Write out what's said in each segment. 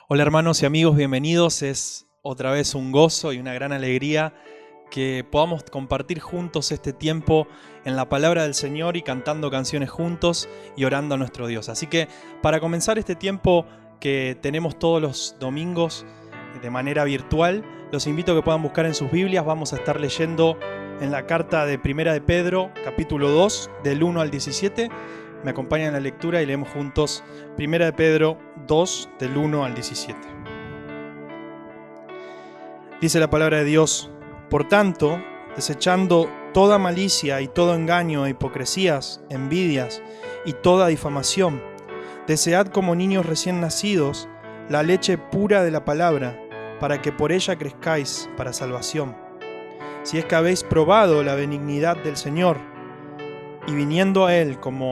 Hola hermanos y amigos, bienvenidos. Es otra vez un gozo y una gran alegría que podamos compartir juntos este tiempo en la palabra del Señor y cantando canciones juntos y orando a nuestro Dios. Así que para comenzar este tiempo que tenemos todos los domingos de manera virtual, los invito a que puedan buscar en sus Biblias. Vamos a estar leyendo en la carta de Primera de Pedro, capítulo 2, del 1 al 17. Me acompañan en la lectura y leemos juntos Primera de Pedro 2, del 1 al 17. Dice la palabra de Dios: Por tanto, desechando toda malicia y todo engaño e hipocresías, envidias y toda difamación, desead como niños recién nacidos la leche pura de la palabra, para que por ella crezcáis para salvación. Si es que habéis probado la benignidad del Señor, y viniendo a Él como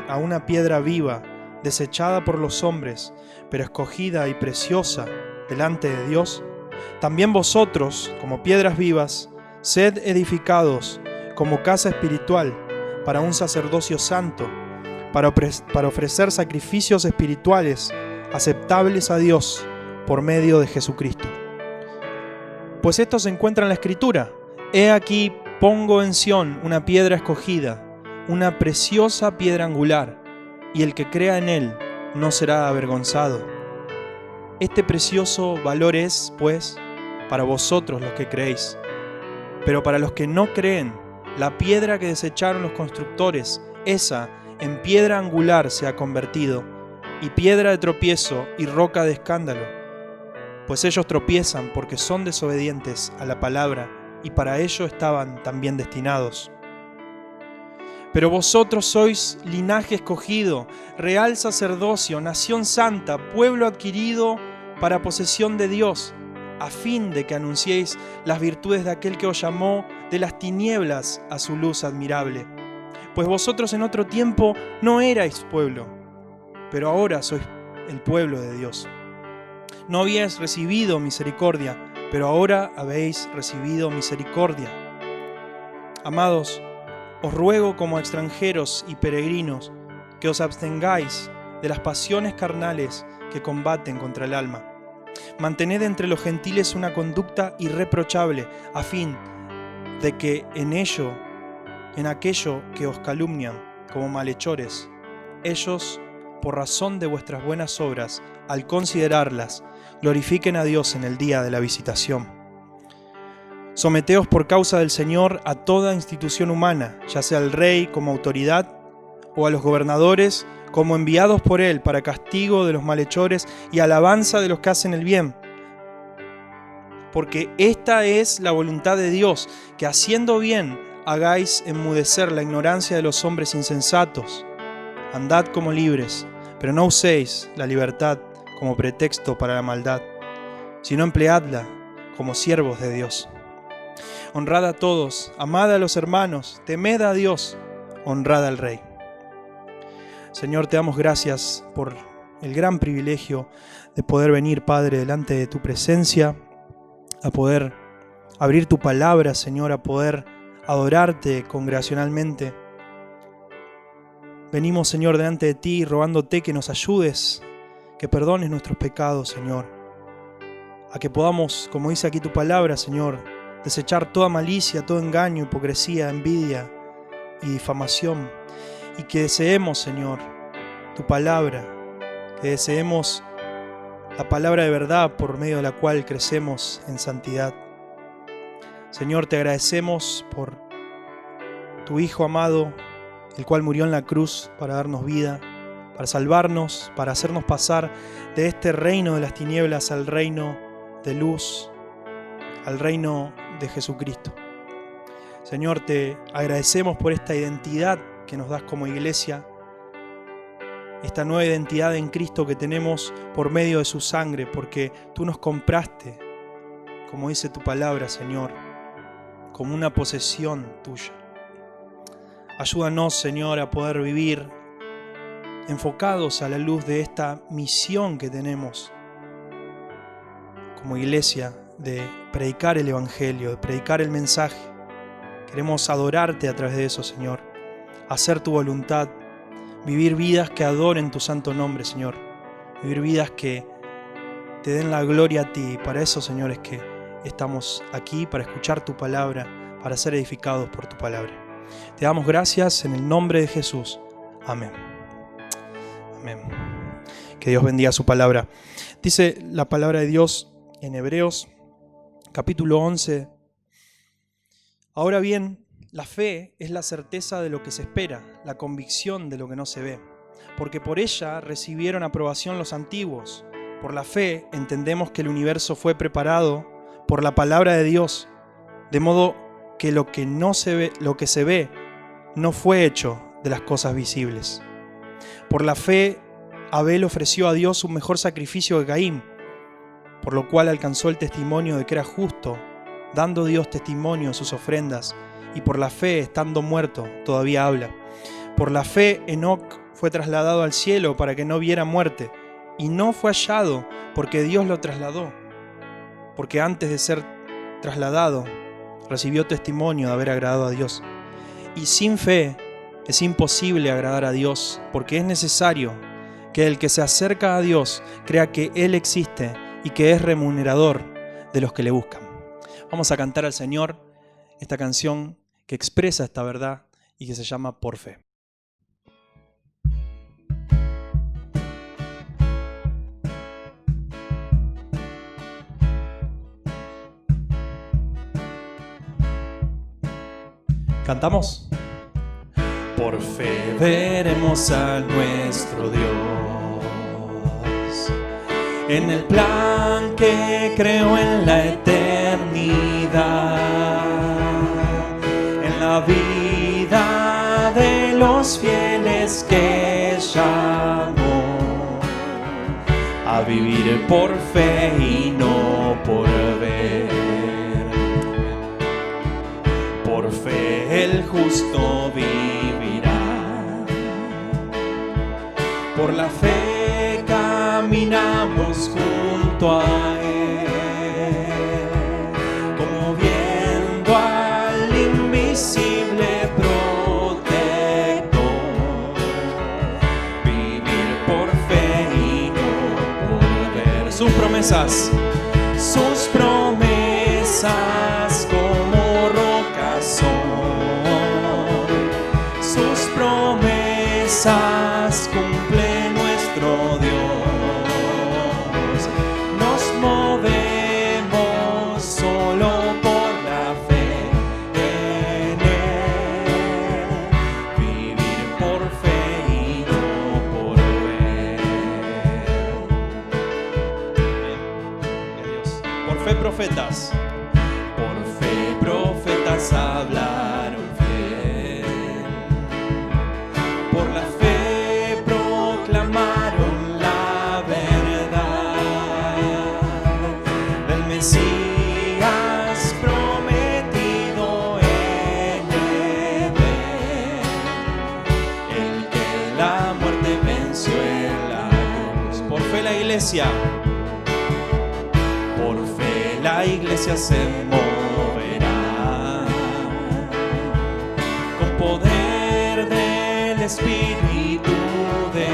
a una piedra viva, desechada por los hombres, pero escogida y preciosa delante de Dios, también vosotros, como piedras vivas, sed edificados como casa espiritual para un sacerdocio santo, para ofrecer sacrificios espirituales aceptables a Dios por medio de Jesucristo. Pues esto se encuentra en la Escritura: He aquí, pongo en Sión una piedra escogida, una preciosa piedra angular, y el que crea en él no será avergonzado. Este precioso valor es, pues, para vosotros los que creéis. Pero para los que no creen, la piedra que desecharon los constructores, esa en piedra angular se ha convertido, y piedra de tropiezo y roca de escándalo. Pues ellos tropiezan porque son desobedientes a la palabra, y para ello estaban también destinados. Pero vosotros sois linaje escogido, real sacerdocio, nación santa, pueblo adquirido para posesión de Dios, a fin de que anunciéis las virtudes de aquel que os llamó de las tinieblas a su luz admirable. Pues vosotros en otro tiempo no erais pueblo, pero ahora sois el pueblo de Dios. No habíais recibido misericordia, pero ahora habéis recibido misericordia. Amados, os ruego como extranjeros y peregrinos que os abstengáis de las pasiones carnales que combaten contra el alma. Mantened entre los gentiles una conducta irreprochable, a fin de que en aquello que os calumnian como malhechores, ellos, por razón de vuestras buenas obras, al considerarlas, glorifiquen a Dios en el día de la visitación. Someteos por causa del Señor a toda institución humana, ya sea al rey como autoridad o a los gobernadores como enviados por él para castigo de los malhechores y alabanza de los que hacen el bien. Porque esta es la voluntad de Dios, que haciendo bien hagáis enmudecer la ignorancia de los hombres insensatos. Andad como libres, pero no uséis la libertad como pretexto para la maldad, sino empleadla como siervos de Dios. Honrad a todos, amad a los hermanos, temed a Dios, honrad al Rey. Señor, te damos gracias por el gran privilegio de poder venir, Padre, delante de tu presencia, a poder abrir tu palabra, Señor, a poder adorarte congregacionalmente. Venimos, Señor, delante de ti, rogándote que nos ayudes, que perdones nuestros pecados, Señor, a que podamos, como dice aquí tu palabra, Señor, desechar toda malicia, todo engaño, hipocresía, envidia y difamación. Y que deseemos, Señor, tu palabra, que deseemos la palabra de verdad por medio de la cual crecemos en santidad. Señor, te agradecemos por tu Hijo amado, el cual murió en la cruz para darnos vida, para salvarnos, para hacernos pasar de este reino de las tinieblas al reino de luz, al reino de Jesucristo. Señor, te agradecemos por esta identidad que nos das como iglesia, esta nueva identidad en Cristo que tenemos por medio de su sangre, porque tú nos compraste, como dice tu palabra, Señor, como una posesión tuya. Ayúdanos, Señor, a poder vivir enfocados a la luz de esta misión que tenemos como iglesia, de predicar el Evangelio, de predicar el mensaje. Queremos adorarte a través de eso, Señor, hacer tu voluntad, vivir vidas que adoren tu santo nombre, Señor, vivir vidas que te den la gloria a ti. Y para eso, Señor, es que estamos aquí, para escuchar tu palabra, para ser edificados por tu palabra. Te damos gracias en el nombre de Jesús. Amén. Amén. Que Dios bendiga su palabra. Dice la palabra de Dios en Hebreos, capítulo 11. Ahora bien, la fe es la certeza de lo que se espera, la convicción de lo que no se ve. Porque por ella recibieron aprobación los antiguos. Por la fe entendemos que el universo fue preparado por la palabra de Dios, de modo que lo que se ve no fue hecho de las cosas visibles. Por la fe Abel ofreció a Dios un mejor sacrificio que Caín, por lo cual alcanzó el testimonio de que era justo, dando Dios testimonio en sus ofrendas, y por la fe, estando muerto, todavía habla. Por la fe Enoc fue trasladado al cielo para que no viera muerte, y no fue hallado porque Dios lo trasladó, porque antes de ser trasladado recibió testimonio de haber agradado a Dios. Y sin fe es imposible agradar a Dios, porque es necesario que el que se acerca a Dios crea que Él existe y que es remunerador de los que le buscan. Vamos a cantar al Señor esta canción que expresa esta verdad y que se llama Por Fe. ¿Cantamos? Por fe veremos a nuestro Dios en el plan que creó en la eternidad, en la vida de los fieles que llamó a vivir por fe y no por ver. Por fe el justo vivirá. Por la fe caminamos junto a Él, como viendo al invisible protector. Vivir por fe y no por ver. Sus promesas como rocas son. Sus promesas cumple nuestro Dios. Nos movemos solo por la fe en Él. Vivir por fe y no por ver. Dios. Por fe profetas. Por fe profetas hablaron fiel. Por la fe proclamaron la verdad del Mesías prometido en Edén, el que la muerte venció en la cruz. Por fe la iglesia se moverá con poder del Espíritu de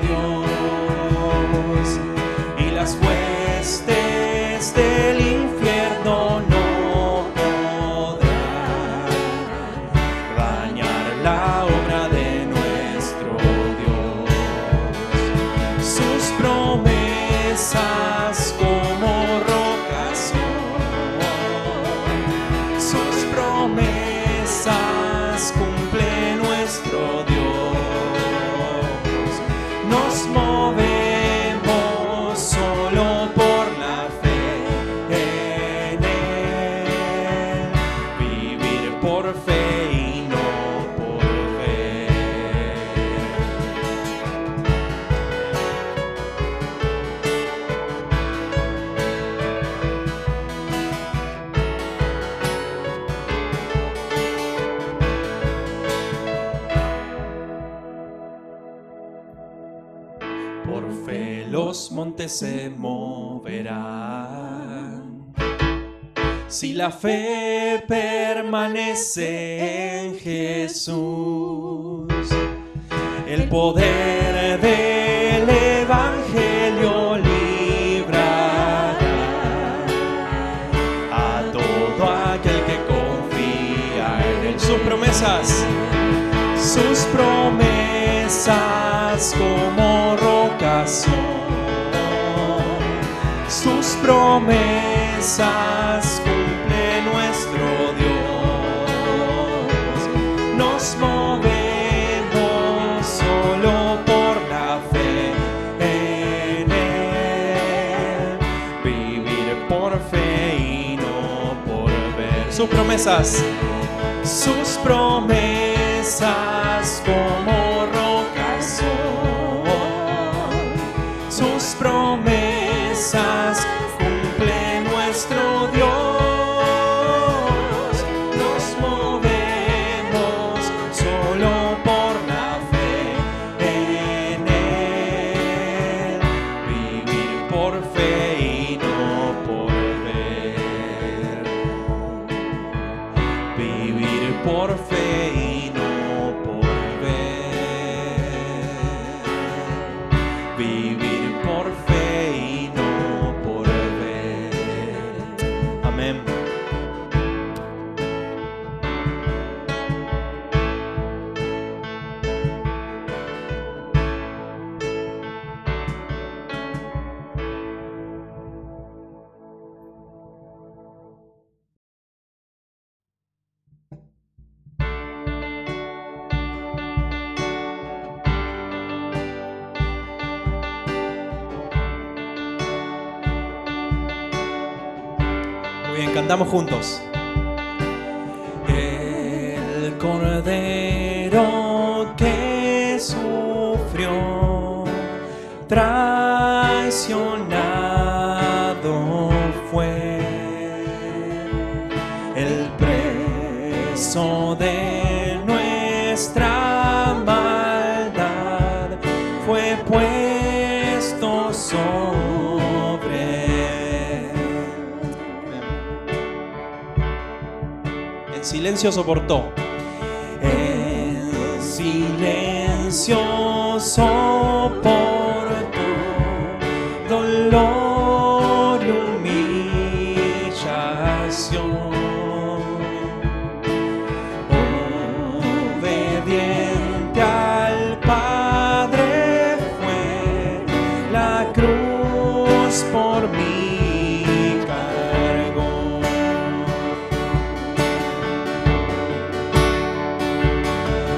Dios, y las huestes del infierno no podrán dañar la obra de nuestro Dios. Sus promesas como rocas son. Sus promesas cumple nuestro Dios. Nos movemos solo por la fe en Él. Vivir por fe y no por ver. Por fe los montes se moverán. Si la fe permanece en Jesús, el poder del Evangelio librará promesas. Sus promesas como rocas son. Sus promesas cumple nuestro Dios. Nos movemos solo por la fe en Él. Vivir por fe y no por ver. Sus promesas como rocas son. Sus promesas cumple nuestro Dios. Nos movemos solo por la fe en Él. Vivir por fe y no por ver. Vivir por fe y no por ver. Vivir por fe y no por ver. Amén. Bien, cantamos juntos. El Cordero que sufrió, traicionado fue, el precio de nuestra maldad fue puesto sobre él. En silencio soportó. En silencio soportó dolor y humillación. Obediente al Padre fue, la cruz por mí cargó.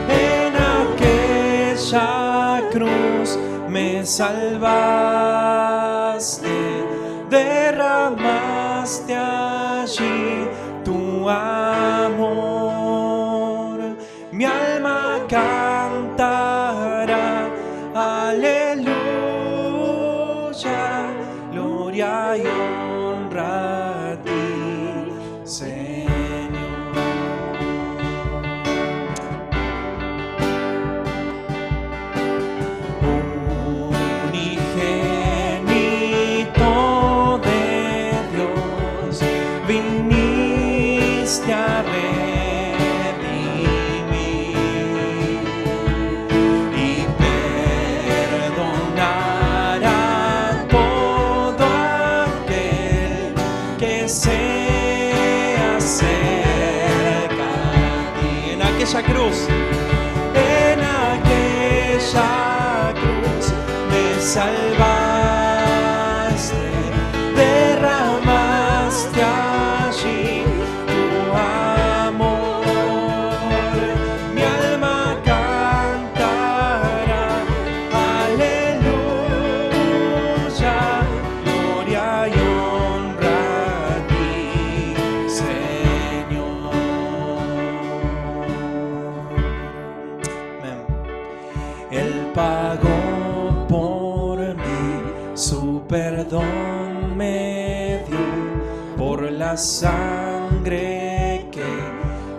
En aquella cruz me salvaste, derramaste allí tu amor. Mi alma cantará, aleluya, gloria y honra a ti, Señor. Unigénito de Dios, viniste a redimir y perdonar a todo aquel que se acerca a ti. En aquella cruz me salvaste, derramaste allí tu amor. Mi alma cantará, aleluya, gloria y honra a ti, Señor. Amén. Él pagó por mí, su perdón me dio, por la sangre que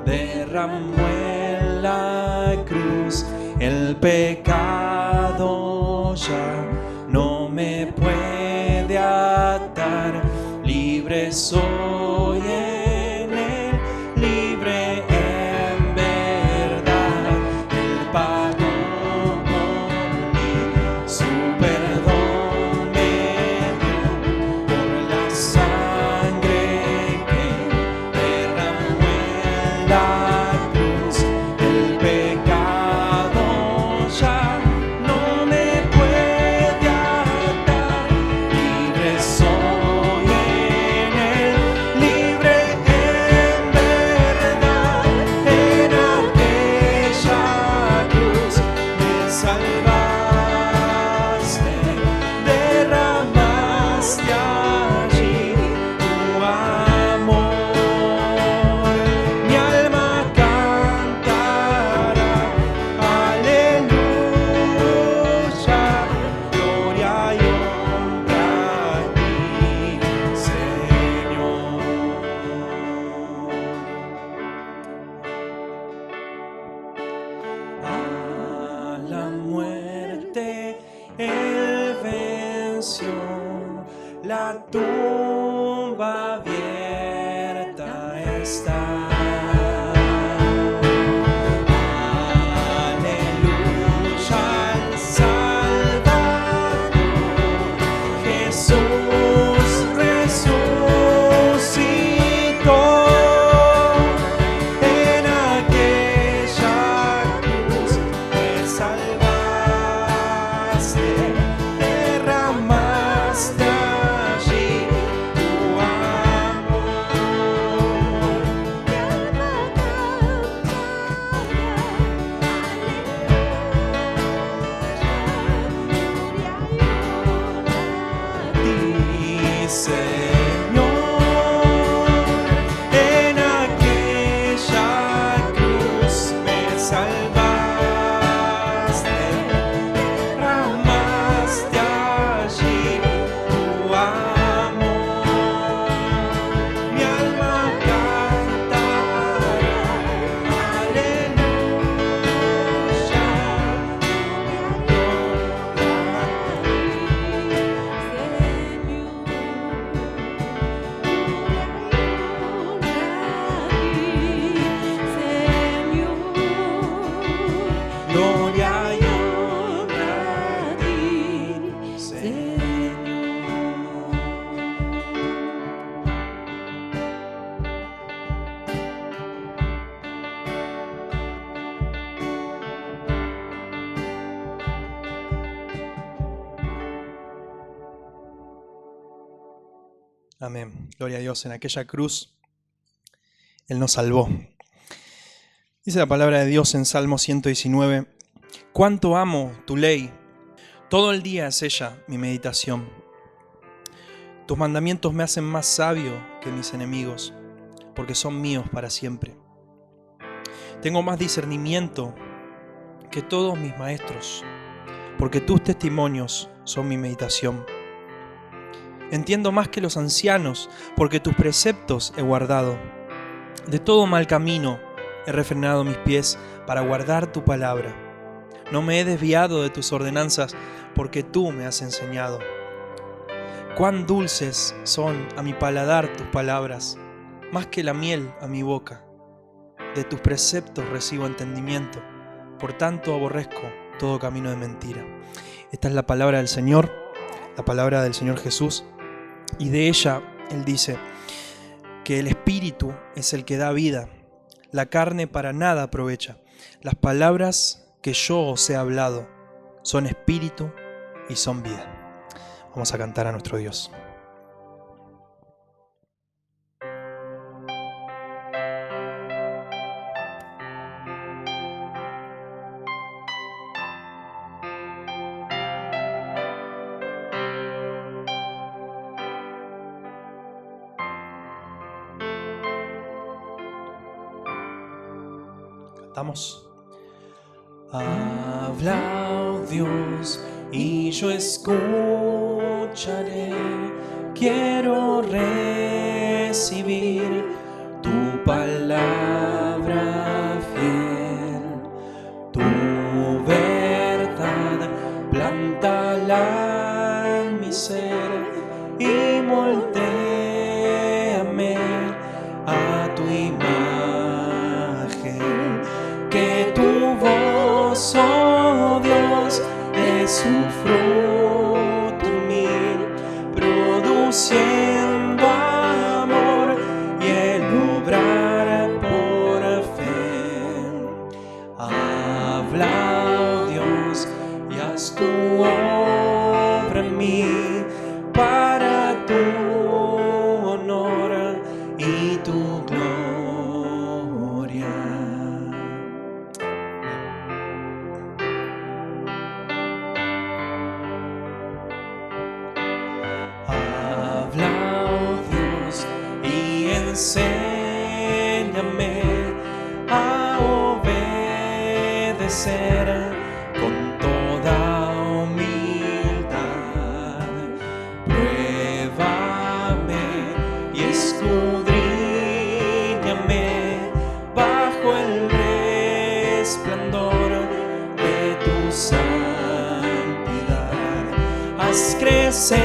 derramó en la cruz. El pecado ya no me puede atar, libre soy en él, libre en verdad. Él pagó por mí, su perdón me dio, por la sangre que derramó en la cruz. El venció, la tumba abierta está. Amén. Gloria a Dios. En aquella cruz Él nos salvó. Dice la palabra de Dios en Salmo 119. Cuánto amo tu ley. Todo el día es ella mi meditación. Tus mandamientos me hacen más sabio que mis enemigos, porque son míos para siempre. Tengo más discernimiento que todos mis maestros, porque tus testimonios son mi meditación. Entiendo más que los ancianos, porque tus preceptos he guardado. De todo mal camino he refrenado mis pies para guardar tu palabra. No me he desviado de tus ordenanzas, porque tú me has enseñado. Cuán dulces son a mi paladar tus palabras, más que la miel a mi boca. De tus preceptos recibo entendimiento, por tanto aborrezco todo camino de mentira. Esta es la palabra del Señor, la palabra del Señor Jesús. Y de ella Él dice que el Espíritu es el que da vida, la carne para nada aprovecha. Las palabras que yo os he hablado son espíritu y son vida. Vamos a cantar a nuestro Dios. Cantamos. Habla, oh Dios, y yo escucharé. Quiero recibir tu palabra fiel. Tu verdad, plántala en mi ser y moldéame a tu imagen. Que tu voz, oh Dios, dé su fruto en mí, produciendo amor y el obrar por fe. Habla, oh Dios, y haz tu obra en mí para tu honor y tu gloria. Enséñame a obedecer con toda humildad. Pruébame y escudriñame bajo el resplandor de tu santidad. Haz crecer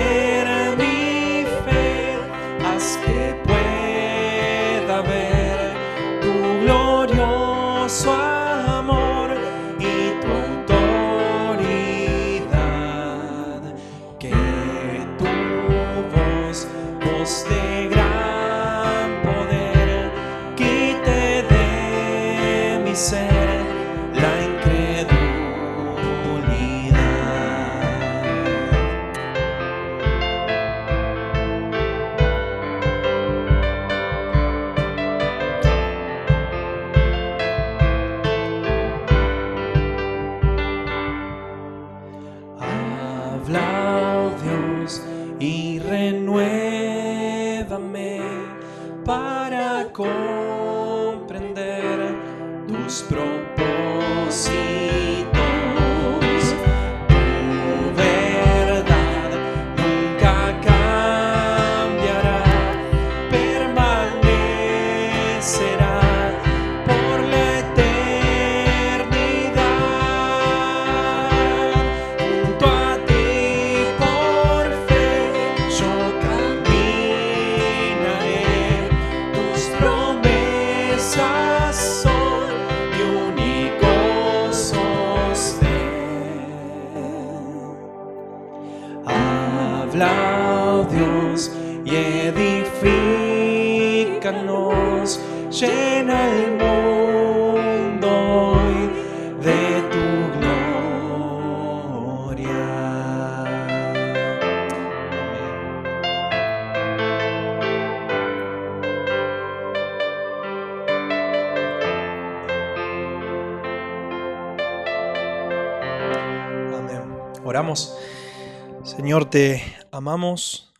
Habla, oh Dios, y edifícanos, llena el mundo hoy de tu gloria. Amén. Oramos. Señor, te amamos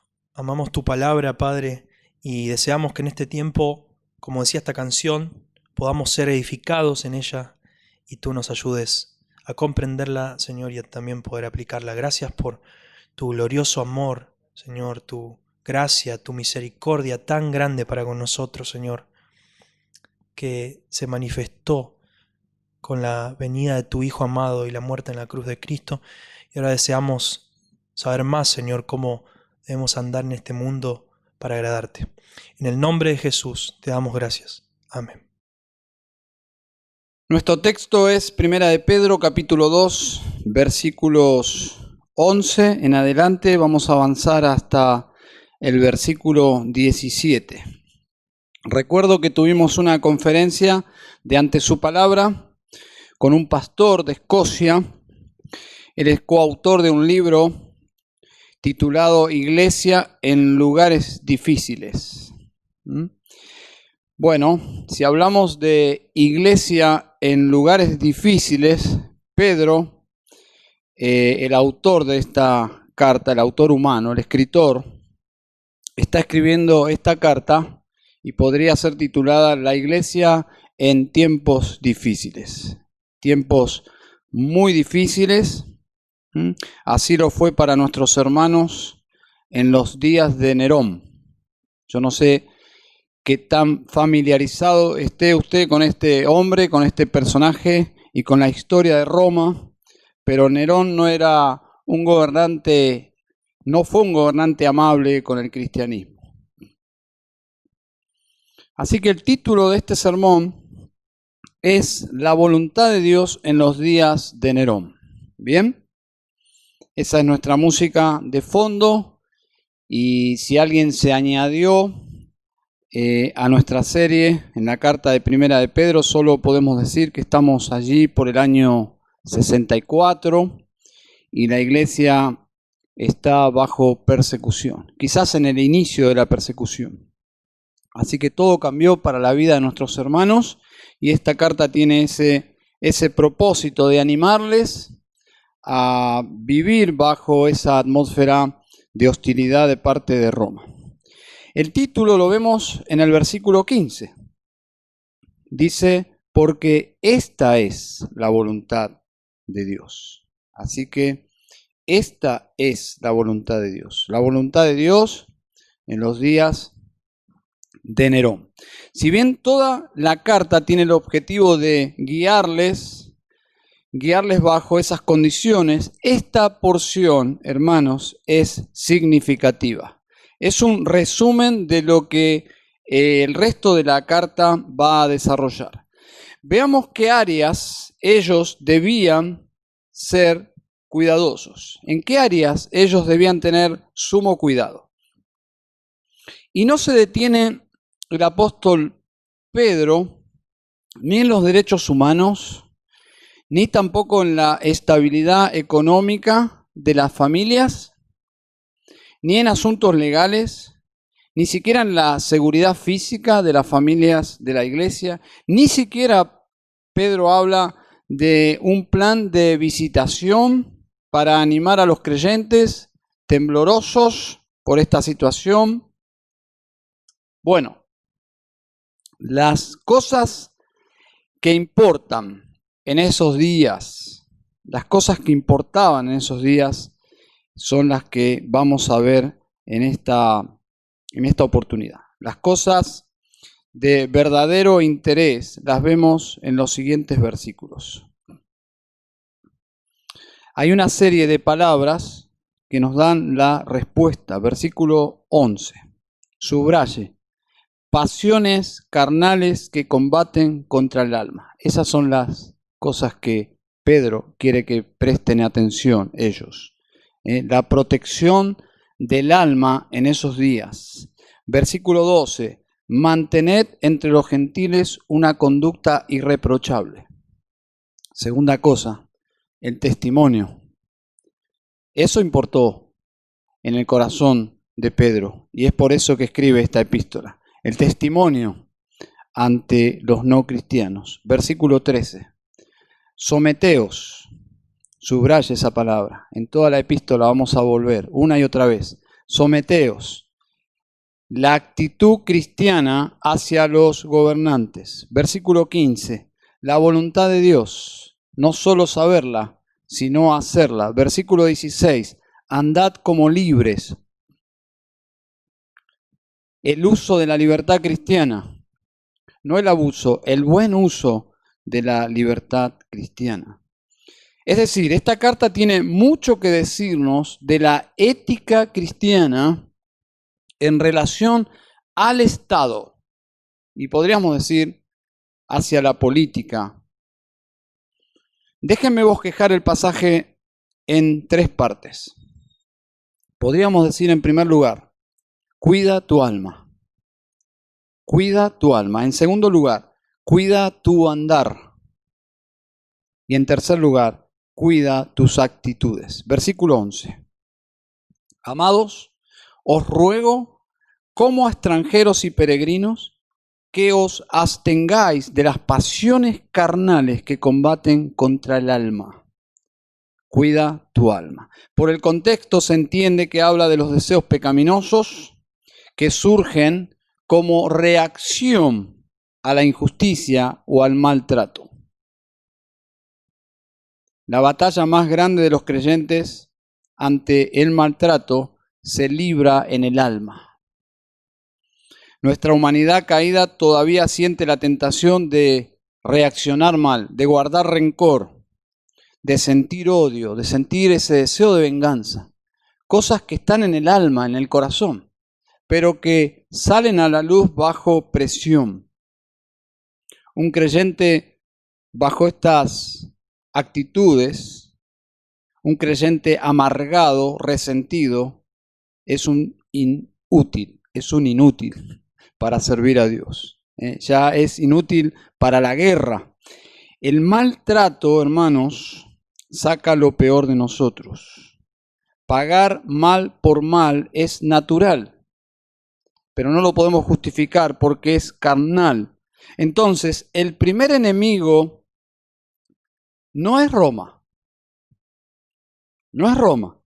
tu palabra, Padre, y deseamos que en este tiempo, como decía esta canción, podamos ser edificados en ella y tú nos ayudes a comprenderla, Señor, y a también poder aplicarla. Gracias por tu glorioso amor, Señor, tu gracia, tu misericordia tan grande para con nosotros, Señor, que se manifestó con la venida de tu Hijo amado y la muerte en la cruz de Cristo. Y ahora deseamos saber más, Señor, cómo debemos andar en este mundo para agradarte. En el nombre de Jesús te damos gracias. Amén. Nuestro texto es Primera de Pedro, capítulo 2, versículos 11 en adelante. Vamos a avanzar hasta el versículo 17. Recuerdo que tuvimos una conferencia de Ante su Palabra con un pastor de Escocia. Él es coautor de un libro titulado Iglesia en lugares difíciles. Bueno, si hablamos de iglesia en lugares difíciles, Pedro, el autor de esta carta, el autor humano, el escritor, está escribiendo esta carta y podría ser titulada La iglesia en tiempos difíciles. Tiempos muy difíciles. Así lo fue para nuestros hermanos en los días de Nerón. Yo no sé qué tan familiarizado esté usted con este hombre, con este personaje y con la historia de Roma, pero Nerón no era un gobernante, no fue un gobernante amable con el cristianismo. Así que el título de este sermón es La voluntad de Dios en los días de Nerón. ¿Bien? Esa es nuestra música de fondo, y si alguien se añadió a nuestra serie en la carta de Primera de Pedro, solo podemos decir que estamos allí por el año 64 y la iglesia está bajo persecución, quizás en el inicio de la persecución. Así que todo cambió para la vida de nuestros hermanos y esta carta tiene ese propósito de animarles a vivir bajo esa atmósfera de hostilidad de parte de Roma. El título lo vemos en el versículo 15. Dice, porque esta es la voluntad de Dios. Así que esta es la voluntad de Dios. La voluntad de Dios en los días de Nerón. Si bien toda la carta tiene el objetivo de guiarles bajo esas condiciones, esta porción, hermanos, es significativa. Es un resumen de lo que el resto de la carta va a desarrollar. Veamos qué áreas ellos debían ser cuidadosos. ¿En qué áreas ellos debían tener sumo cuidado? Y no se detiene el apóstol Pedro ni en los derechos humanos, ni tampoco en la estabilidad económica de las familias, ni en asuntos legales, ni siquiera en la seguridad física de las familias de la iglesia, ni siquiera Pedro habla de un plan de visitación para animar a los creyentes temblorosos por esta situación. Bueno, las cosas que importan en esos días. Las cosas que importaban en esos días son las que vamos a ver en esta oportunidad. Las cosas de verdadero interés las vemos en los siguientes versículos. Hay una serie de palabras que nos dan la respuesta. Versículo 11. Subraye. Pasiones carnales que combaten contra el alma. Esas son las cosas que Pedro quiere que presten atención ellos. La protección del alma en esos días. Versículo 12. Mantened entre los gentiles una conducta irreprochable. Segunda cosa, el testimonio. Eso importó en el corazón de Pedro y es por eso que escribe esta epístola. El testimonio ante los no cristianos. Versículo 13. Someteos. Subraya esa palabra. En toda la epístola vamos a volver una y otra vez. Someteos. La actitud cristiana hacia los gobernantes. Versículo 15. La voluntad de Dios. No solo saberla, sino hacerla. Versículo 16. Andad como libres. El uso de la libertad cristiana. No el abuso, el buen uso de la libertad cristiana. Es decir, esta carta tiene mucho que decirnos de la ética cristiana en relación al Estado y podríamos decir hacia la política. Déjenme bosquejar el pasaje en 3 partes. Podríamos decir en primer lugar, cuida tu alma. Cuida tu alma. En segundo lugar, cuida tu andar. Y en tercer lugar, cuida tus actitudes. Versículo 11. Amados, os ruego, como a extranjeros y peregrinos, que os abstengáis de las pasiones carnales que combaten contra el alma. Cuida tu alma. Por el contexto se entiende que habla de los deseos pecaminosos que surgen como reacción a la injusticia o al maltrato. La batalla más grande de los creyentes ante el maltrato se libra en el alma. Nuestra humanidad caída todavía siente la tentación de reaccionar mal, de guardar rencor, de sentir odio, de sentir ese deseo de venganza. Cosas que están en el alma, en el corazón, pero que salen a la luz bajo presión. Un creyente bajo estas actitudes, un creyente amargado, resentido, es un inútil para servir a Dios. Ya es inútil para la guerra. El maltrato, hermanos, saca lo peor de nosotros. Pagar mal por mal es natural, pero no lo podemos justificar porque es carnal. Entonces, el primer enemigo no es Roma. No es Roma.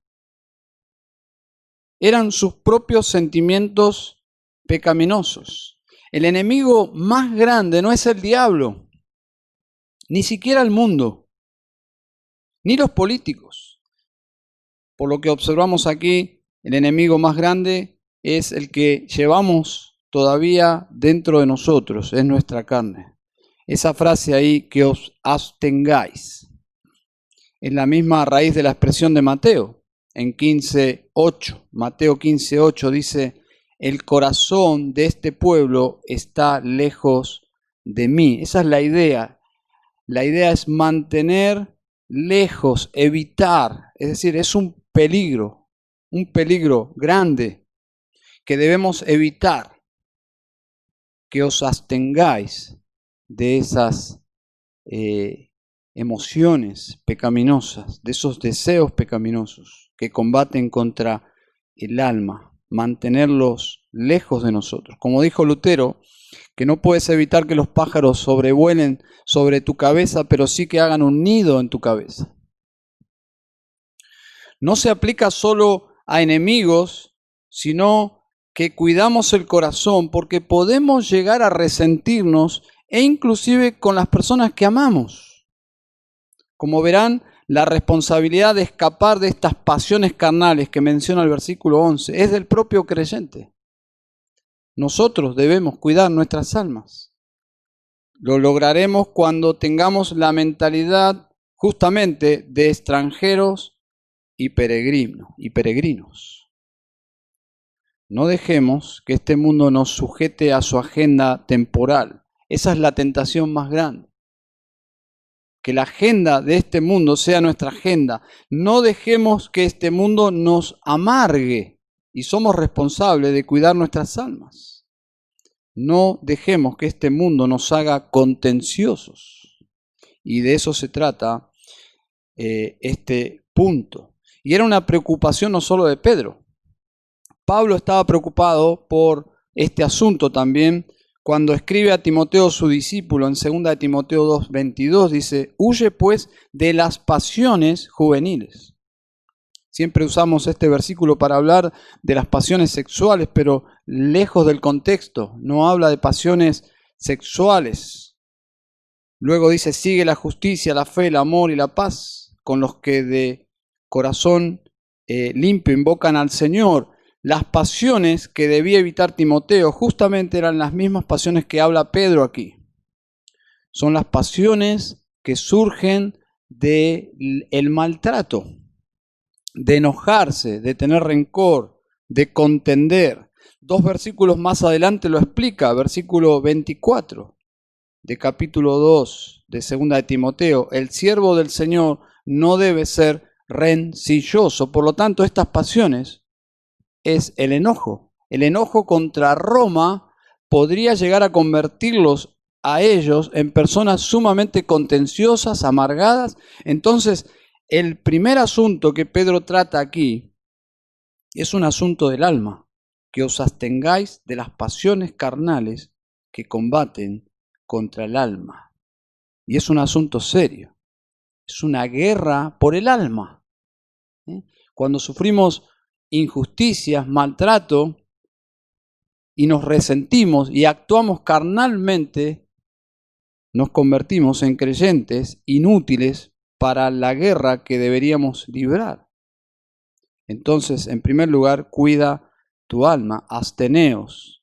Eran sus propios sentimientos pecaminosos. El enemigo más grande no es el diablo, ni siquiera el mundo, ni los políticos. Por lo que observamos aquí, el enemigo más grande es el que llevamos todavía dentro de nosotros, es nuestra carne. Esa frase ahí, que os abstengáis, es la misma raíz de la expresión de Mateo. En 15:8, Mateo 15:8 dice, el corazón de este pueblo está lejos de mí. Esa es la idea. La idea es mantener lejos, evitar. Es decir, es un peligro grande que debemos evitar. Que os abstengáis de esas emociones pecaminosas, de esos deseos pecaminosos que combaten contra el alma, mantenerlos lejos de nosotros. Como dijo Lutero, que no puedes evitar que los pájaros sobrevuelen sobre tu cabeza, pero sí que hagan un nido en tu cabeza. No se aplica solo a enemigos, sino que cuidamos el corazón, porque podemos llegar a resentirnos e inclusive con las personas que amamos. Como verán, la responsabilidad de escapar de estas pasiones carnales que menciona el versículo 11 es del propio creyente. Nosotros debemos cuidar nuestras almas. Lo lograremos cuando tengamos la mentalidad justamente de extranjeros y peregrinos. No dejemos que este mundo nos sujete a su agenda temporal. Esa es la tentación más grande. Que la agenda de este mundo sea nuestra agenda. No dejemos que este mundo nos amargue y somos responsables de cuidar nuestras almas. No dejemos que este mundo nos haga contenciosos. Y de eso se trata este punto. Y era una preocupación no solo de Pedro. Pablo estaba preocupado por este asunto también cuando escribe a Timoteo, su discípulo, en 2 de Timoteo 2:22, dice: huye pues de las pasiones juveniles. Siempre usamos este versículo para hablar de las pasiones sexuales, pero lejos del contexto, no habla de pasiones sexuales. Luego dice: sigue la justicia, la fe, el amor y la paz, con los que de corazón limpio invocan al Señor. Las pasiones que debía evitar Timoteo justamente eran las mismas pasiones que habla Pedro aquí. Son las pasiones que surgen del maltrato, de enojarse, de tener rencor, de contender. 2 versículos más adelante lo explica, versículo 24 de capítulo 2 de 2 de Timoteo. El siervo del Señor no debe ser rencilloso. Por lo tanto, estas pasiones es el enojo. El enojo contra Roma podría llegar a convertirlos a ellos en personas sumamente contenciosas, amargadas. Entonces, el primer asunto que Pedro trata aquí es un asunto del alma, que os abstengáis de las pasiones carnales que combaten contra el alma. Y es un asunto serio, es una guerra por el alma. Cuando sufrimos injusticias, maltrato, y nos resentimos y actuamos carnalmente, nos convertimos en creyentes inútiles para la guerra que deberíamos librar. Entonces, en primer lugar, cuida tu alma, absteneos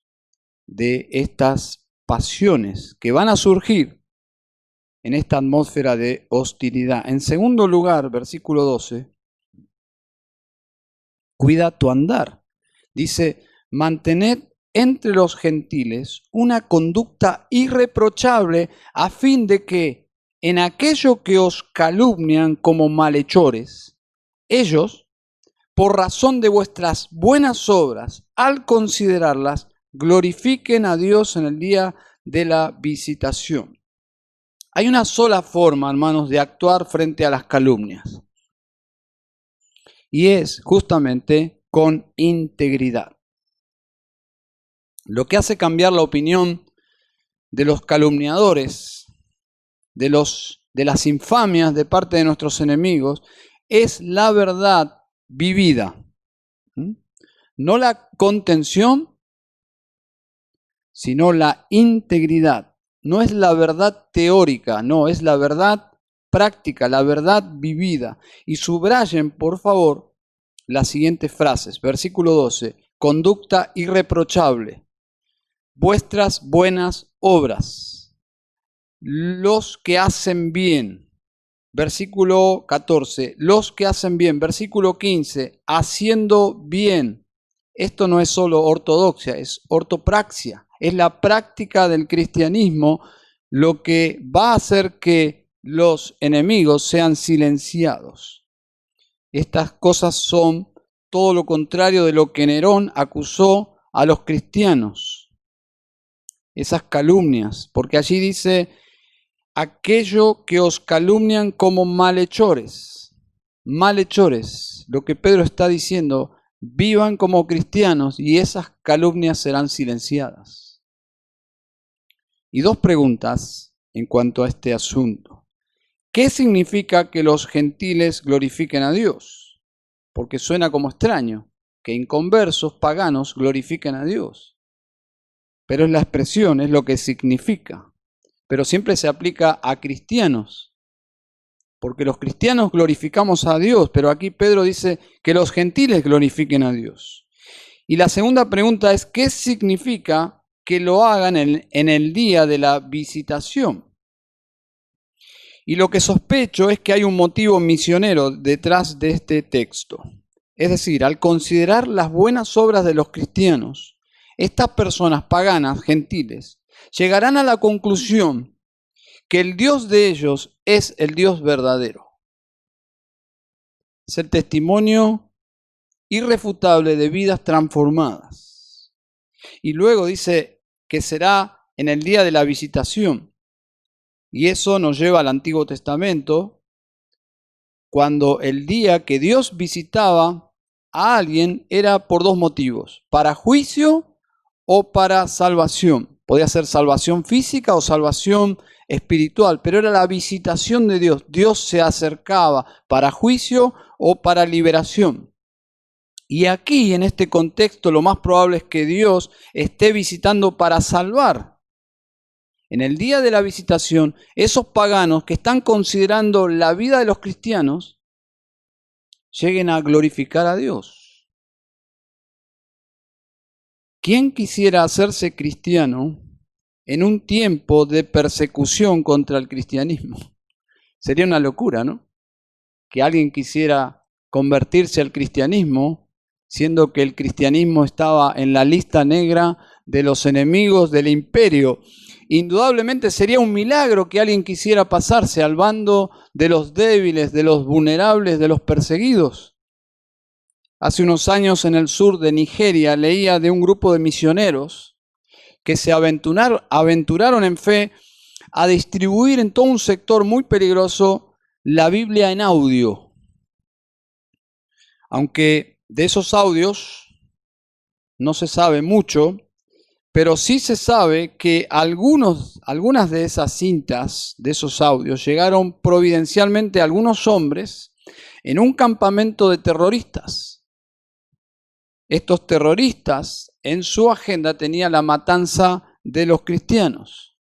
de estas pasiones que van a surgir en esta atmósfera de hostilidad. En segundo lugar, versículo 12, cuida tu andar. Dice: mantened entre los gentiles una conducta irreprochable, a fin de que en aquello que os calumnian como malhechores, ellos, por razón de vuestras buenas obras, al considerarlas, glorifiquen a Dios en el día de la visitación. Hay una sola forma, hermanos, de actuar frente a las calumnias, y es justamente con integridad. Lo que hace cambiar la opinión de los calumniadores, de las infamias de parte de nuestros enemigos, es la verdad vivida. No la contención, sino la integridad. No es la verdad teórica, no, es la verdad práctica, la verdad vivida. Y subrayen, por favor, las siguientes frases. Versículo 12, conducta irreprochable. Vuestras buenas obras, los que hacen bien. Versículo 14, los que hacen bien. Versículo 15, haciendo bien. Esto no es solo ortodoxia, es ortopraxia. Es la práctica del cristianismo lo que va a hacer que los enemigos sean silenciados. Estas cosas son todo lo contrario de lo que Nerón acusó a los cristianos. Esas calumnias, porque allí dice: aquello que os calumnian como malhechores. Malhechores. Lo que Pedro está diciendo: vivan como cristianos y esas calumnias serán silenciadas. Y dos preguntas en cuanto a este asunto. ¿Qué significa que los gentiles glorifiquen a Dios? Porque suena como extraño que inconversos, paganos, glorifiquen a Dios. Pero es la expresión, es lo que significa. Pero siempre se aplica a cristianos. porque los cristianos glorificamos a Dios, pero aquí Pedro dice que los gentiles glorifiquen a Dios. Y la segunda pregunta es, ¿qué significa que lo hagan en el día de la visitación? Y lo que sospecho es que hay un motivo misionero detrás de este texto. Es decir, al considerar las buenas obras de los cristianos, estas personas paganas, gentiles, llegarán a la conclusión que el Dios de ellos es el Dios verdadero. Es el testimonio irrefutable de vidas transformadas. Y luego dice que será en el día de la visitación. Y eso nos lleva al Antiguo Testamento, cuando el día que Dios visitaba a alguien era por dos motivos: para juicio o para salvación. Podía ser salvación física o salvación espiritual, pero era la visitación de Dios. Dios se acercaba para juicio o para liberación. Y aquí, en este contexto, lo más probable es que Dios esté visitando para salvar. En el día de la visitación, esos paganos que están considerando la vida de los cristianos lleguen a glorificar a Dios. ¿Quién quisiera hacerse cristiano en un tiempo de persecución contra el cristianismo? Sería una locura, ¿no? Que alguien quisiera convertirse al cristianismo, siendo que el cristianismo estaba en la lista negra de los enemigos del imperio. Indudablemente sería un milagro que alguien quisiera pasarse al bando de los débiles, de los vulnerables, de los perseguidos. Hace unos años en el sur de Nigeria leía de un grupo de misioneros que se aventuraron en fe a distribuir en todo un sector muy peligroso la Biblia en audio. Aunque de esos audios no se sabe mucho, pero sí se sabe que algunas de esas cintas, de esos audios, llegaron providencialmente a algunos hombres en un campamento de terroristas. Estos terroristas en su agenda tenían la matanza de los cristianos.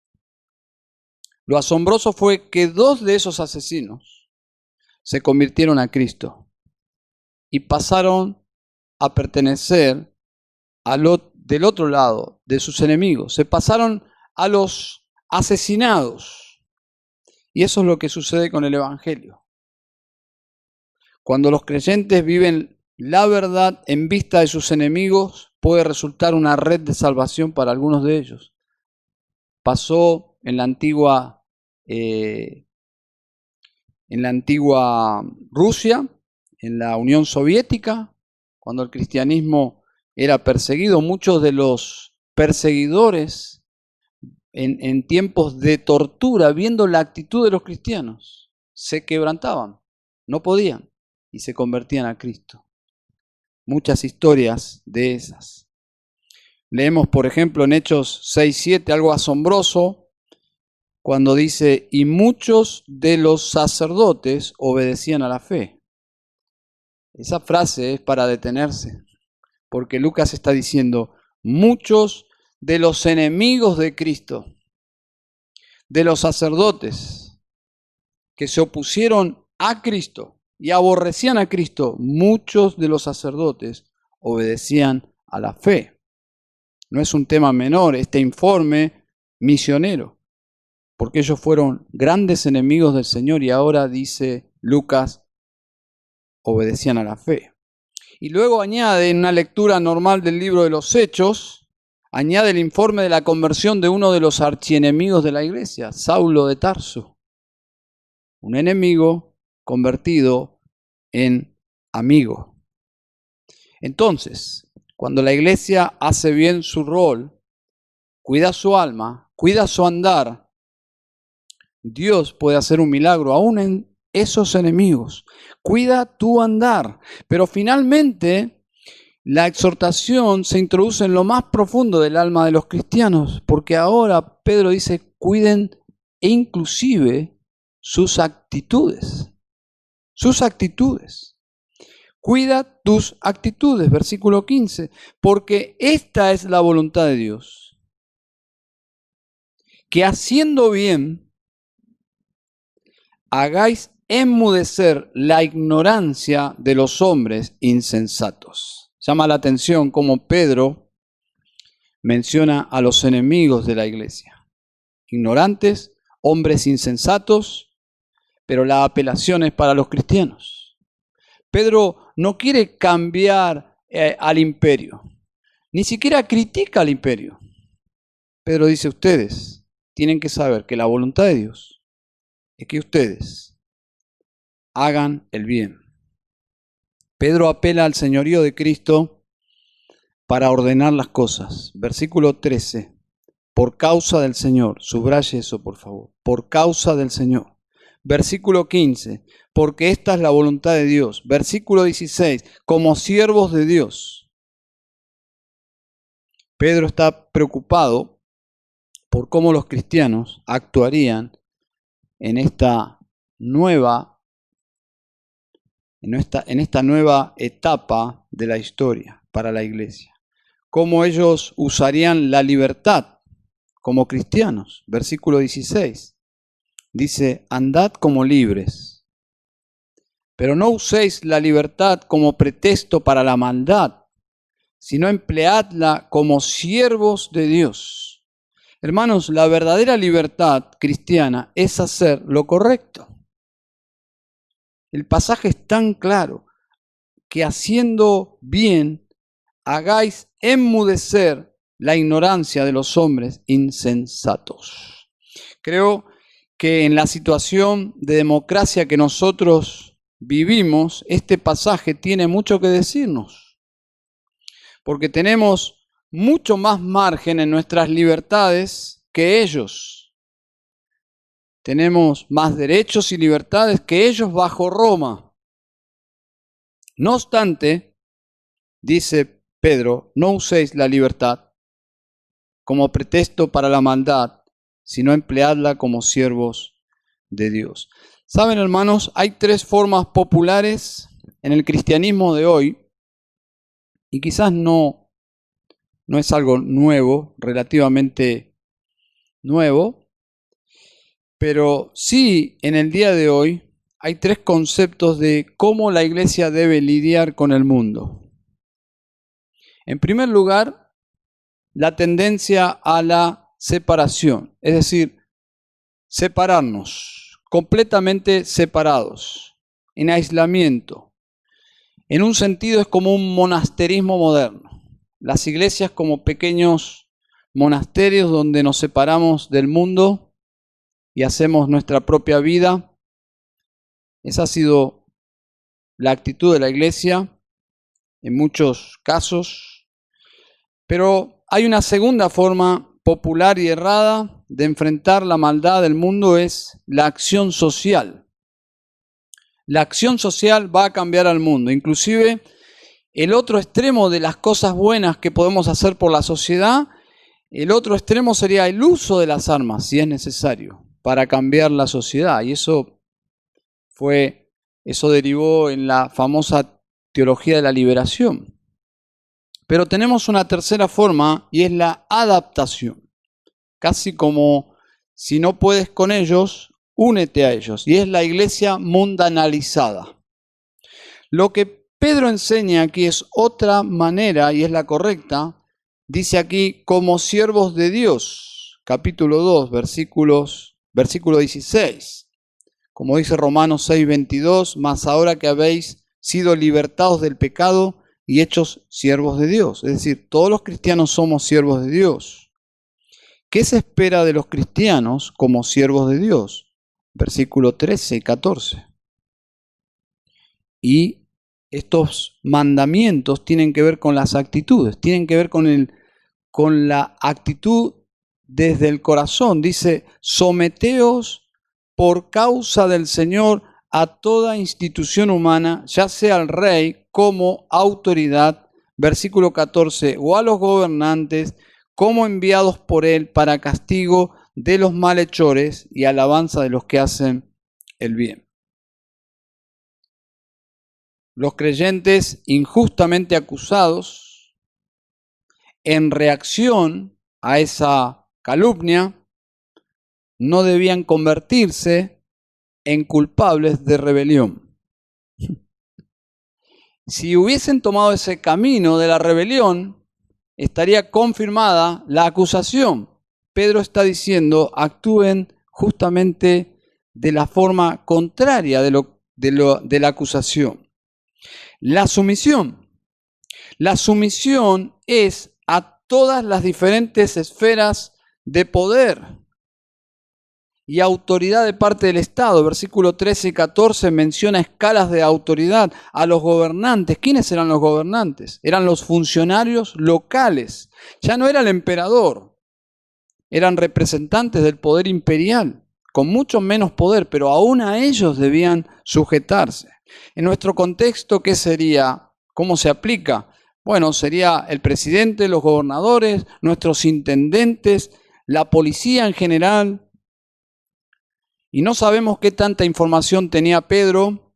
Lo asombroso fue que 2 de esos asesinos se convirtieron a Cristo y pasaron a pertenecer del otro lado, de sus enemigos. Se pasaron a los asesinados. Y eso es lo que sucede con el Evangelio. Cuando los creyentes viven la verdad en vista de sus enemigos, puede resultar una red de salvación para algunos de ellos. Pasó en la antigua Rusia, en la Unión Soviética, cuando el cristianismo era perseguido. Muchos de los perseguidores en tiempos de tortura, viendo la actitud de los cristianos, se quebrantaban, no podían y se convertían a Cristo. Muchas historias de esas. Leemos, por ejemplo, en Hechos 6:7 algo asombroso, cuando dice: y muchos de los sacerdotes obedecían a la fe. Esa frase es para detenerse, porque Lucas está diciendo: muchos de los enemigos de Cristo, de los sacerdotes que se opusieron a Cristo y aborrecían a Cristo, muchos de los sacerdotes obedecían a la fe. No es un tema menor este informe misionero, porque ellos fueron grandes enemigos del Señor y ahora, dice Lucas, obedecían a la fe. Y luego añade, en una lectura normal del libro de los Hechos, añade el informe de la conversión de uno de los archienemigos de la iglesia, Saulo de Tarso. Un enemigo convertido en amigo. Entonces, cuando la iglesia hace bien su rol, cuida su alma, cuida su andar, Dios puede hacer un milagro aún en esos enemigos. Cuida tu andar. Pero finalmente, la exhortación se introduce en lo más profundo del alma de los cristianos, porque ahora Pedro dice: cuiden inclusive sus actitudes. Sus actitudes. Cuida tus actitudes, versículo 15, porque esta es la voluntad de Dios, que haciendo bien hagáis enmudecer la ignorancia de los hombres insensatos. Llama la atención cómo Pedro menciona a los enemigos de la iglesia. Ignorantes, hombres insensatos, pero la apelación es para los cristianos. Pedro no quiere cambiar al imperio, ni siquiera critica al imperio. Pedro dice, ustedes tienen que saber que la voluntad de Dios es que ustedes hagan el bien. Pedro apela al señorío de Cristo para ordenar las cosas. Versículo 13. Por causa del Señor. Subraye eso, por favor. Por causa del Señor. Versículo 15. Porque esta es la voluntad de Dios. Versículo 16. Como siervos de Dios. Pedro está preocupado por cómo los cristianos actuarían en esta nueva etapa de la historia para la iglesia. Cómo ellos usarían la libertad como cristianos. Versículo 16. Dice, andad como libres, pero no uséis la libertad como pretexto para la maldad, sino empleadla como siervos de Dios. Hermanos, la verdadera libertad cristiana es hacer lo correcto. El pasaje es tan claro que haciendo bien hagáis enmudecer la ignorancia de los hombres insensatos. Creo que en la situación de democracia que nosotros vivimos, este pasaje tiene mucho que decirnos, porque tenemos mucho más margen en nuestras libertades que ellos. Tenemos más derechos y libertades que ellos bajo Roma. No obstante, dice Pedro, no uséis la libertad como pretexto para la maldad, sino empleadla como siervos de Dios. Saben, hermanos, hay tres formas populares en el cristianismo de hoy, y quizás no es algo nuevo, relativamente nuevo, pero sí en el día de hoy hay tres conceptos de cómo la iglesia debe lidiar con el mundo. En primer lugar, la tendencia a la separación, es decir, separarnos, completamente separados, en aislamiento. En un sentido es como un monasterismo moderno. Las iglesias como pequeños monasterios donde nos separamos del mundo y hacemos nuestra propia vida. Esa ha sido la actitud de la iglesia en muchos casos. Pero hay una segunda forma popular y errada de enfrentar la maldad del mundo, es la acción social. La acción social va a cambiar al mundo. Inclusive el otro extremo de las cosas buenas que podemos hacer por la sociedad, el otro extremo sería el uso de las armas, si es necesario, para cambiar la sociedad. Y eso derivó en la famosa teología de la liberación. Pero tenemos una tercera forma y es la adaptación. Casi como si no puedes con ellos, únete a ellos. Y es la iglesia mundanalizada. Lo que Pedro enseña aquí es otra manera y es la correcta. Dice aquí, como siervos de Dios, capítulo 2, versículo 16. Como dice Romanos 6:22, mas ahora que habéis sido libertados del pecado y hechos siervos de Dios. Es decir, todos los cristianos somos siervos de Dios. ¿Qué se espera de los cristianos como siervos de Dios? Versículo 13 y 14. Y estos mandamientos tienen que ver con las actitudes, tienen que ver con la actitud desde el corazón. Dice, someteos por causa del Señor a toda institución humana, ya sea al rey como autoridad, versículo 14, o a los gobernantes como enviados por él para castigo de los malhechores y alabanza de los que hacen el bien. Los creyentes injustamente acusados, en reacción a esa calumnia, no debían convertirse, en culpables de rebelión. Si hubiesen tomado ese camino de la rebelión, estaría confirmada la acusación. Pedro está diciendo, actúen justamente de la forma contraria de la acusación. La sumisión. La sumisión es a todas las diferentes esferas de poder y autoridad de parte del Estado. Versículo 13 y 14 menciona escalas de autoridad a los gobernantes. ¿Quiénes eran los gobernantes? Eran los funcionarios locales. Ya no era el emperador. Eran representantes del poder imperial, con mucho menos poder, pero aún a ellos debían sujetarse. En nuestro contexto, ¿qué sería? ¿Cómo se aplica? Bueno, sería el presidente, los gobernadores, nuestros intendentes, la policía en general. Y no sabemos qué tanta información tenía Pedro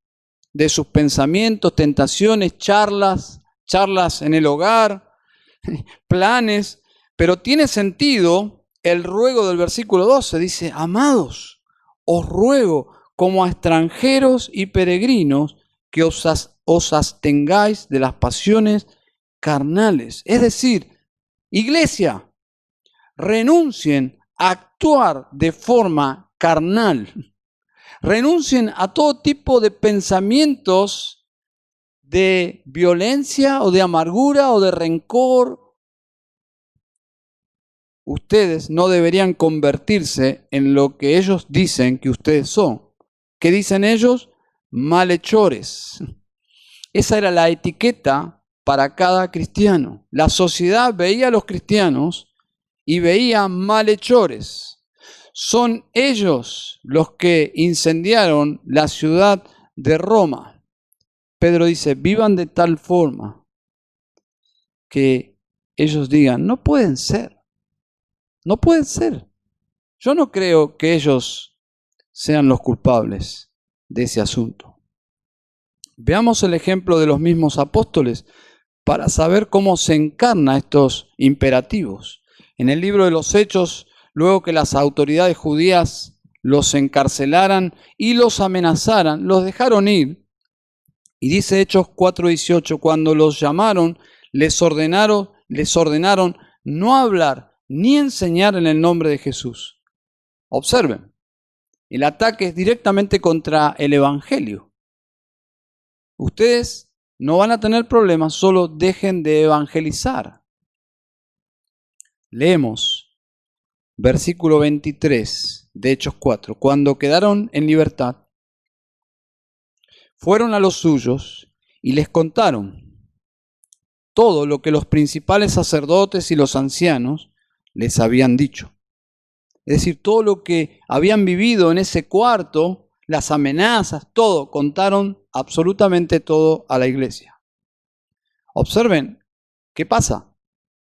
de sus pensamientos, tentaciones, charlas en el hogar, planes, pero tiene sentido el ruego del versículo 12. Dice, amados, os ruego como a extranjeros y peregrinos que os abstengáis de las pasiones carnales. Es decir, iglesia, renuncien a actuar de forma carnal. Renuncien a todo tipo de pensamientos de violencia o de amargura o de rencor. Ustedes no deberían convertirse en lo que ellos dicen que ustedes son. ¿Qué dicen ellos? Malhechores. Esa era la etiqueta para cada cristiano. La sociedad veía a los cristianos y veía malhechores. Son ellos los que incendiaron la ciudad de Roma. Pedro dice, vivan de tal forma que ellos digan, no pueden ser. No pueden ser. Yo no creo que ellos sean los culpables de ese asunto. Veamos el ejemplo de los mismos apóstoles para saber cómo se encarnan estos imperativos. En el libro de los Hechos, luego que las autoridades judías los encarcelaran y los amenazaran, los dejaron ir. Y dice Hechos 4:18, cuando los llamaron, les ordenaron no hablar ni enseñar en el nombre de Jesús. Observen, el ataque es directamente contra el Evangelio. Ustedes no van a tener problemas, solo dejen de evangelizar. Leemos versículo 23 de Hechos 4. Cuando quedaron en libertad, fueron a los suyos y les contaron todo lo que los principales sacerdotes y los ancianos les habían dicho. Es decir, todo lo que habían vivido en ese cuarto, las amenazas, todo, contaron absolutamente todo a la iglesia. Observen, ¿qué pasa?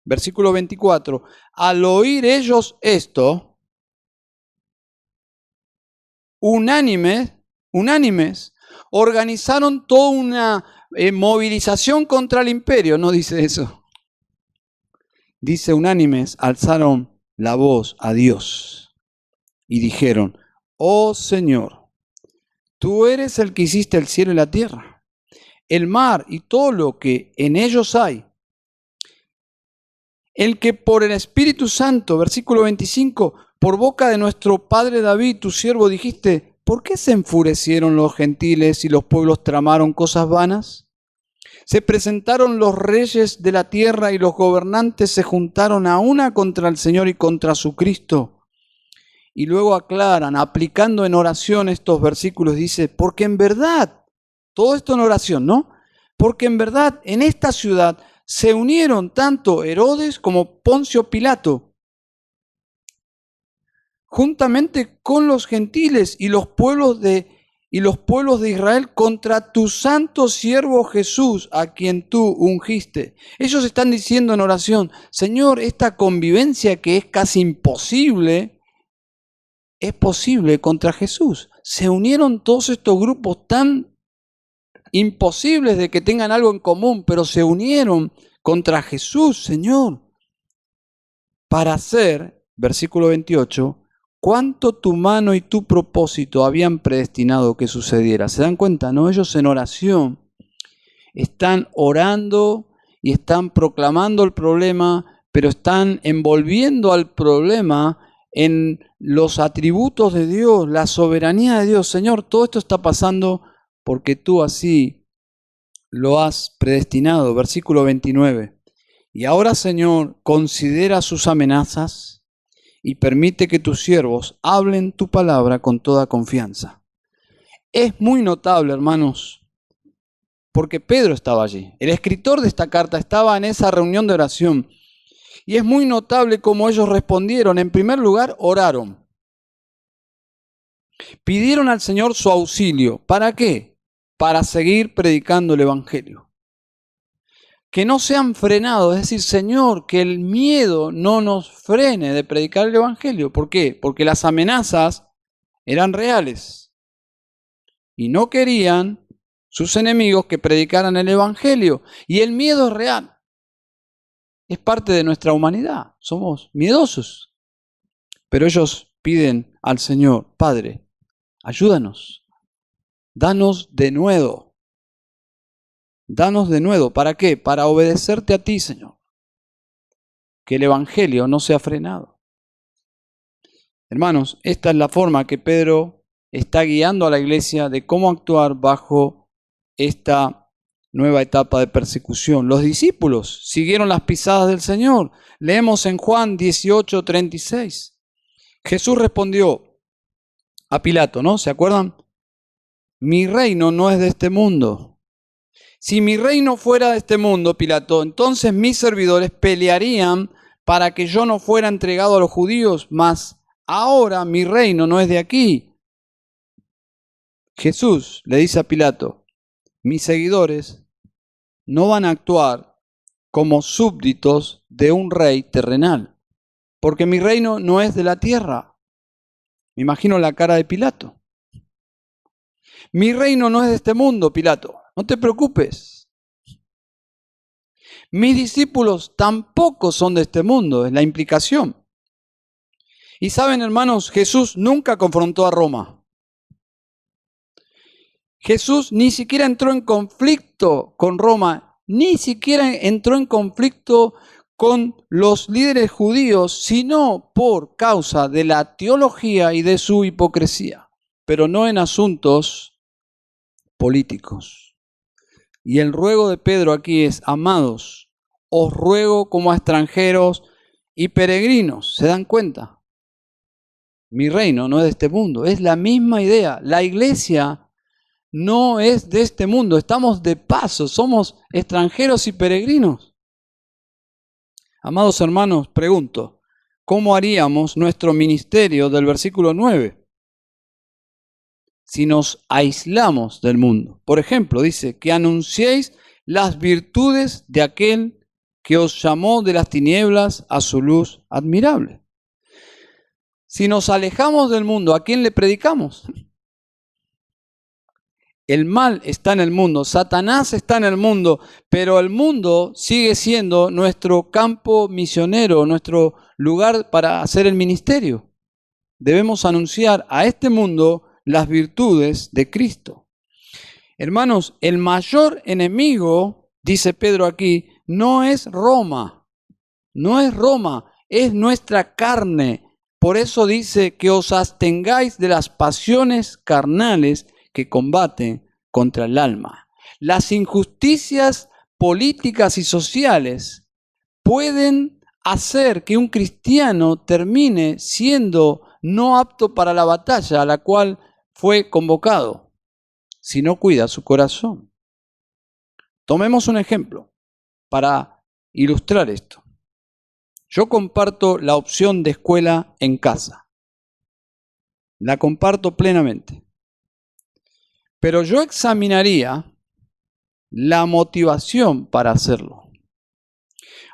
Versículo 24. Al oír ellos esto, unánimes, organizaron toda una movilización contra el imperio. No dice eso. Dice unánimes, alzaron la voz a Dios y dijeron, oh Señor, tú eres el que hiciste el cielo y la tierra, el mar y todo lo que en ellos hay. El que por el Espíritu Santo, versículo 25, por boca de nuestro padre David, tu siervo, dijiste, ¿por qué se enfurecieron los gentiles y los pueblos tramaron cosas vanas? Se presentaron los reyes de la tierra y los gobernantes se juntaron a una contra el Señor y contra su Cristo. Y luego aclaran, aplicando en oración estos versículos, dice, porque en verdad, todo esto en oración, ¿no? Porque en verdad en esta ciudad se unieron tanto Herodes como Poncio Pilato, juntamente con los gentiles y los pueblos de Israel contra tu santo siervo Jesús, a quien tú ungiste. Ellos están diciendo en oración, Señor, esta convivencia que es casi imposible, es posible contra Jesús. Se unieron todos estos grupos tan imposibles de que tengan algo en común, pero se unieron contra Jesús, Señor, para hacer, versículo 28, cuánto tu mano y tu propósito habían predestinado que sucediera. ¿Se dan cuenta, no? Ellos en oración están orando y están proclamando el problema, pero están envolviendo al problema en los atributos de Dios, la soberanía de Dios. Señor, todo esto está pasando porque tú así lo has predestinado. Versículo 29. Y ahora, Señor, considera sus amenazas y permite que tus siervos hablen tu palabra con toda confianza. Es muy notable, hermanos, porque Pedro estaba allí. El escritor de esta carta estaba en esa reunión de oración. Y es muy notable cómo ellos respondieron. En primer lugar, oraron. Pidieron al Señor su auxilio. ¿Para qué? Para seguir predicando el Evangelio. Que no sean frenados, es decir, Señor, que el miedo no nos frene de predicar el Evangelio. ¿Por qué? Porque las amenazas eran reales. Y no querían sus enemigos que predicaran el Evangelio. Y el miedo es real. Es parte de nuestra humanidad. Somos miedosos. Pero ellos piden al Señor, Padre, ayúdanos. Danos de nuevo. Danos de nuevo. ¿Para qué? Para obedecerte a ti, Señor. Que el Evangelio no sea frenado. Hermanos, esta es la forma que Pedro está guiando a la iglesia de cómo actuar bajo esta nueva etapa de persecución. Los discípulos siguieron las pisadas del Señor. Leemos en Juan 18:36. Jesús respondió a Pilato, ¿no? ¿Se acuerdan? Mi reino no es de este mundo. Si mi reino fuera de este mundo, Pilato, entonces mis servidores pelearían para que yo no fuera entregado a los judíos, mas ahora mi reino no es de aquí. Jesús le dice a Pilato, mis seguidores no van a actuar como súbditos de un rey terrenal, porque mi reino no es de la tierra. Me imagino la cara de Pilato. Mi reino no es de este mundo, Pilato. No te preocupes. Mis discípulos tampoco son de este mundo, es la implicación. Y saben, hermanos, Jesús nunca confrontó a Roma. Jesús ni siquiera entró en conflicto con Roma, ni siquiera entró en conflicto con los líderes judíos, sino por causa de la teología y de su hipocresía, pero no en asuntos políticos. Y el ruego de Pedro aquí es, amados, os ruego como a extranjeros y peregrinos. ¿Se dan cuenta? Mi reino no es de este mundo. Es la misma idea. La iglesia no es de este mundo. Estamos de paso. Somos extranjeros y peregrinos. Amados hermanos, pregunto, ¿cómo haríamos nuestro ministerio del versículo 9? Si nos aislamos del mundo. Por ejemplo, dice que anunciéis las virtudes de aquel que os llamó de las tinieblas a su luz admirable. Si nos alejamos del mundo, ¿a quién le predicamos? El mal está en el mundo, Satanás está en el mundo, pero el mundo sigue siendo nuestro campo misionero, nuestro lugar para hacer el ministerio. Debemos anunciar a este mundo las virtudes de Cristo. Hermanos, el mayor enemigo, dice Pedro aquí, no es Roma, es nuestra carne. Por eso dice que os abstengáis de las pasiones carnales que combaten contra el alma. Las injusticias políticas y sociales pueden hacer que un cristiano termine siendo no apto para la batalla a la cual fue convocado, si no cuida su corazón. Tomemos un ejemplo para ilustrar esto. Yo comparto la opción de escuela en casa. La comparto plenamente. Pero yo examinaría la motivación para hacerlo.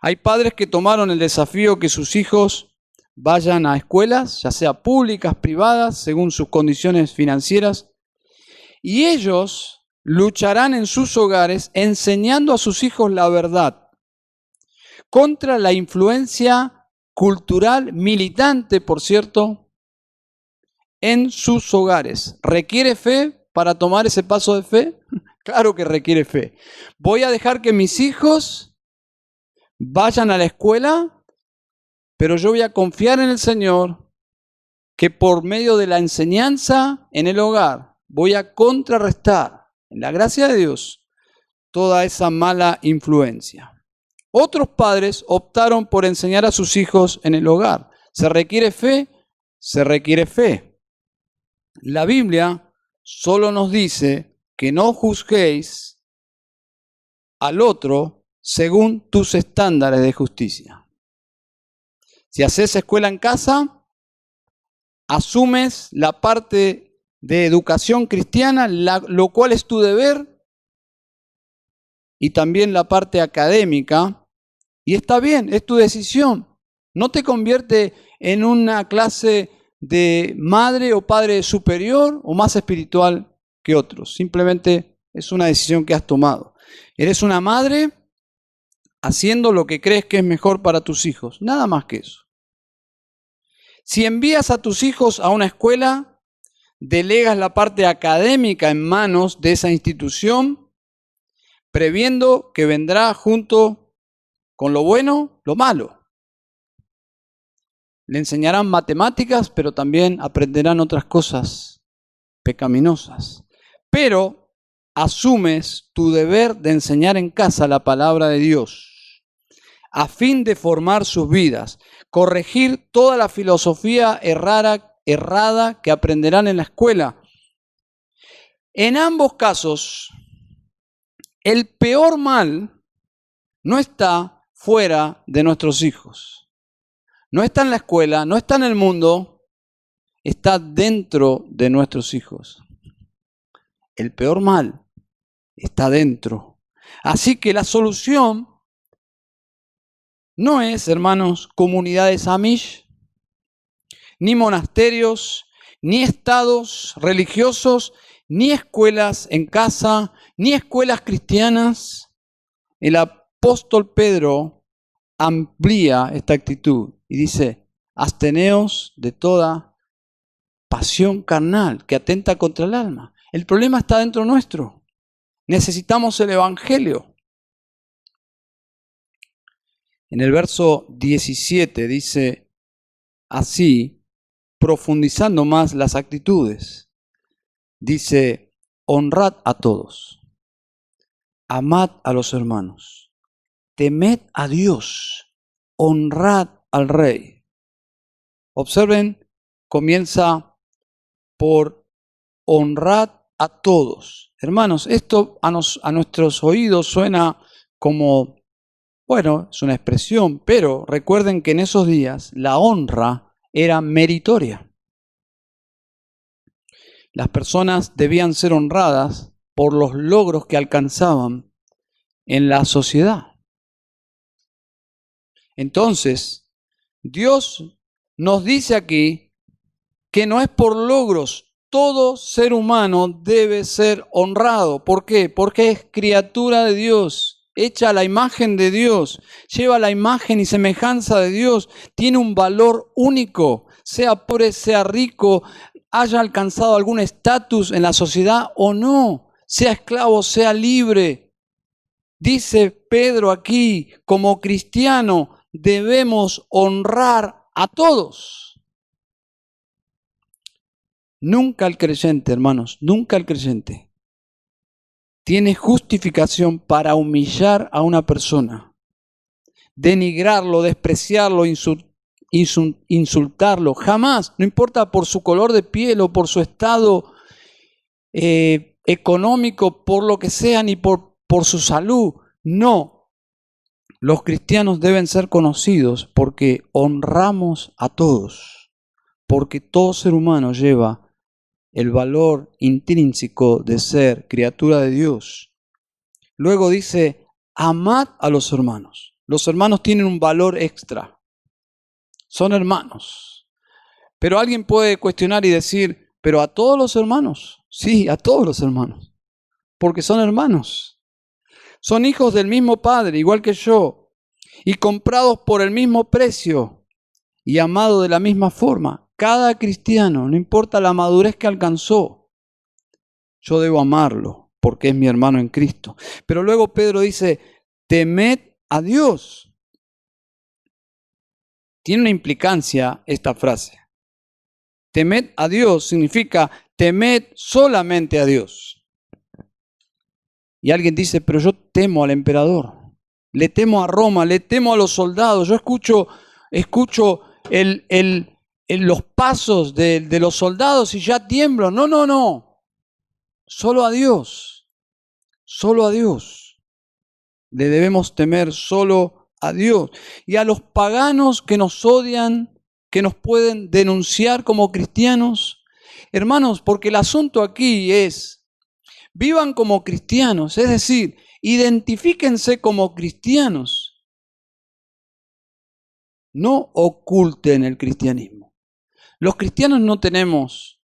Hay padres que tomaron el desafío que sus hijos vayan a escuelas, ya sea públicas, privadas, según sus condiciones financieras, y ellos lucharán en sus hogares enseñando a sus hijos la verdad contra la influencia cultural militante, por cierto, en sus hogares. ¿Requiere fe para tomar ese paso de fe? Claro que requiere fe. ¿Voy a dejar que mis hijos vayan a la escuela? Pero yo voy a confiar en el Señor que por medio de la enseñanza en el hogar voy a contrarrestar, en la gracia de Dios, toda esa mala influencia. Otros padres optaron por enseñar a sus hijos en el hogar. ¿Se requiere fe? Se requiere fe. La Biblia solo nos dice que no juzguéis al otro según tus estándares de justicia. Si haces escuela en casa, asumes la parte de educación cristiana, lo cual es tu deber, y también la parte académica, y está bien, es tu decisión. No te convierte en una clase de madre o padre superior o más espiritual que otros. Simplemente es una decisión que has tomado. Eres una madre haciendo lo que crees que es mejor para tus hijos. Nada más que eso. Si envías a tus hijos a una escuela, delegas la parte académica en manos de esa institución, previendo que vendrá junto con lo bueno, lo malo. Le enseñarán matemáticas, pero también aprenderán otras cosas pecaminosas. Pero asumes tu deber de enseñar en casa la palabra de Dios, a fin de formar sus vidas, corregir toda la filosofía errada que aprenderán en la escuela. En ambos casos, el peor mal no está fuera de nuestros hijos. No está en la escuela, no está en el mundo, está dentro de nuestros hijos. El peor mal está dentro. Así que la solución no es, hermanos, comunidades Amish, ni monasterios, ni estados religiosos, ni escuelas en casa, ni escuelas cristianas. El apóstol Pedro amplía esta actitud y dice: absteneos de toda pasión carnal que atenta contra el alma. El problema está dentro nuestro. Necesitamos el evangelio. En el verso 17 dice así, profundizando más las actitudes, dice: honrad a todos, amad a los hermanos, temed a Dios, honrad al rey. Observen, comienza por honrad a todos. Hermanos, esto a nuestros oídos suena como, bueno, es una expresión, pero recuerden que en esos días la honra era meritoria. Las personas debían ser honradas por los logros que alcanzaban en la sociedad. Entonces, Dios nos dice aquí que no es por logros. Todo ser humano debe ser honrado. ¿Por qué? Porque es criatura de Dios, hecha a la imagen de Dios, lleva la imagen y semejanza de Dios, tiene un valor único, sea pobre, sea rico, haya alcanzado algún estatus en la sociedad o no, sea esclavo, sea libre. Dice Pedro aquí, como cristiano, debemos honrar a todos. Nunca el creyente, hermanos, nunca el creyente tiene justificación para humillar a una persona, denigrarlo, despreciarlo, insultarlo. Jamás, no importa por su color de piel o por su estado económico, por lo que sea, ni por su salud. No. Los cristianos deben ser conocidos porque honramos a todos, porque todo ser humano lleva el valor intrínseco de ser criatura de Dios. Luego dice, amad a los hermanos. Los hermanos tienen un valor extra. Son hermanos. Pero alguien puede cuestionar y decir, ¿pero a todos los hermanos? Sí, a todos los hermanos. Porque son hermanos. Son hijos del mismo Padre, igual que yo. Y comprados por el mismo precio. Y amados de la misma forma. cada cristiano, no importa la madurez que alcanzó, yo debo amarlo porque es mi hermano en Cristo. Pero luego Pedro dice, temed a Dios. Tiene una implicancia esta frase. Temed a Dios significa temed solamente a Dios. Y alguien dice, pero yo temo al emperador, le temo a Roma, le temo a los soldados. Yo escucho los pasos de los soldados y ya tiemblo. No. Solo a Dios. Solo a Dios. Le debemos temer solo a Dios. Y a los paganos que nos odian, que nos pueden denunciar como cristianos. Hermanos, porque el asunto aquí es, vivan como cristianos, es decir, identifíquense como cristianos. No oculten el cristianismo. Los cristianos no tenemos,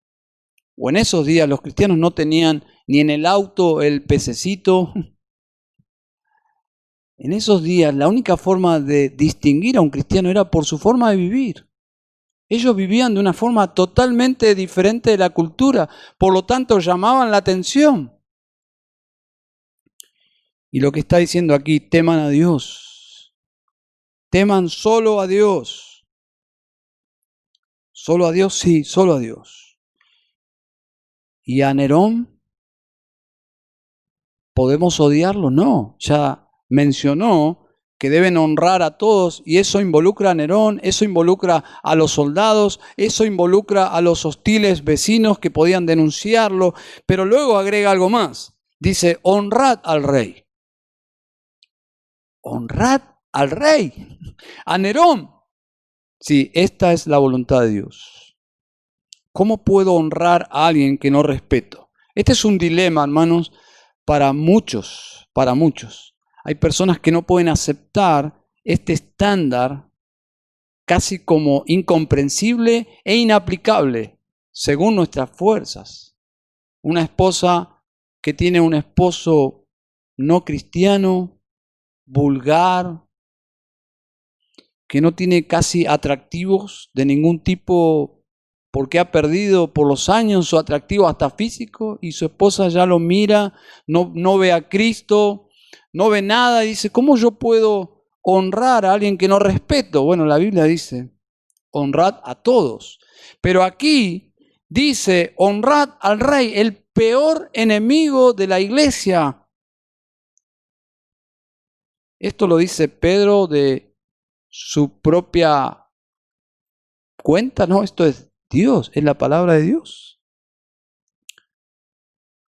o en esos días los cristianos no tenían ni en el auto el pececito. En esos días la única forma de distinguir a un cristiano era por su forma de vivir. Ellos vivían de una forma totalmente diferente de la cultura, por lo tanto llamaban la atención. Y lo que está diciendo aquí, teman a Dios. Teman solo a Dios. Solo a Dios, sí, solo a Dios. ¿Y a Nerón? ¿Podemos odiarlo? No, ya mencionó que deben honrar a todos y eso involucra a Nerón, eso involucra a los soldados, eso involucra a los hostiles vecinos que podían denunciarlo, pero luego agrega algo más. Dice, honrad al rey. Honrad al rey, a Nerón. Sí, esta es la voluntad de Dios. ¿Cómo puedo honrar a alguien que no respeto? Este es un dilema, hermanos, para muchos, para muchos. Hay personas que no pueden aceptar este estándar casi como incomprensible e inaplicable según nuestras fuerzas. Una esposa que tiene un esposo no cristiano, vulgar, que no tiene casi atractivos de ningún tipo porque ha perdido por los años su atractivo hasta físico y su esposa ya lo mira, no ve a Cristo, no ve nada y dice, ¿cómo yo puedo honrar a alguien que no respeto? Bueno, la Biblia dice, honrad a todos. Pero aquí dice, honrad al rey, el peor enemigo de la iglesia. Esto lo dice Pedro de su propia cuenta, ¿no? Esto es Dios, es la palabra de Dios.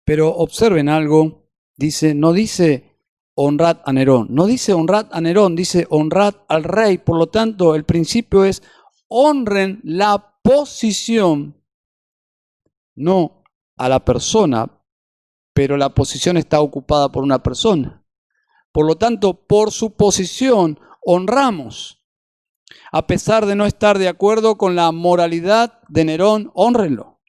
Pero observen algo, dice, no dice honrad a Nerón, no dice honrad a Nerón, dice honrad al rey. Por lo tanto, el principio es honren la posición, no a la persona, pero la posición está ocupada por una persona. Por lo tanto, por su posición honramos. A pesar de no estar de acuerdo con la moralidad de Nerón, hónrenlo.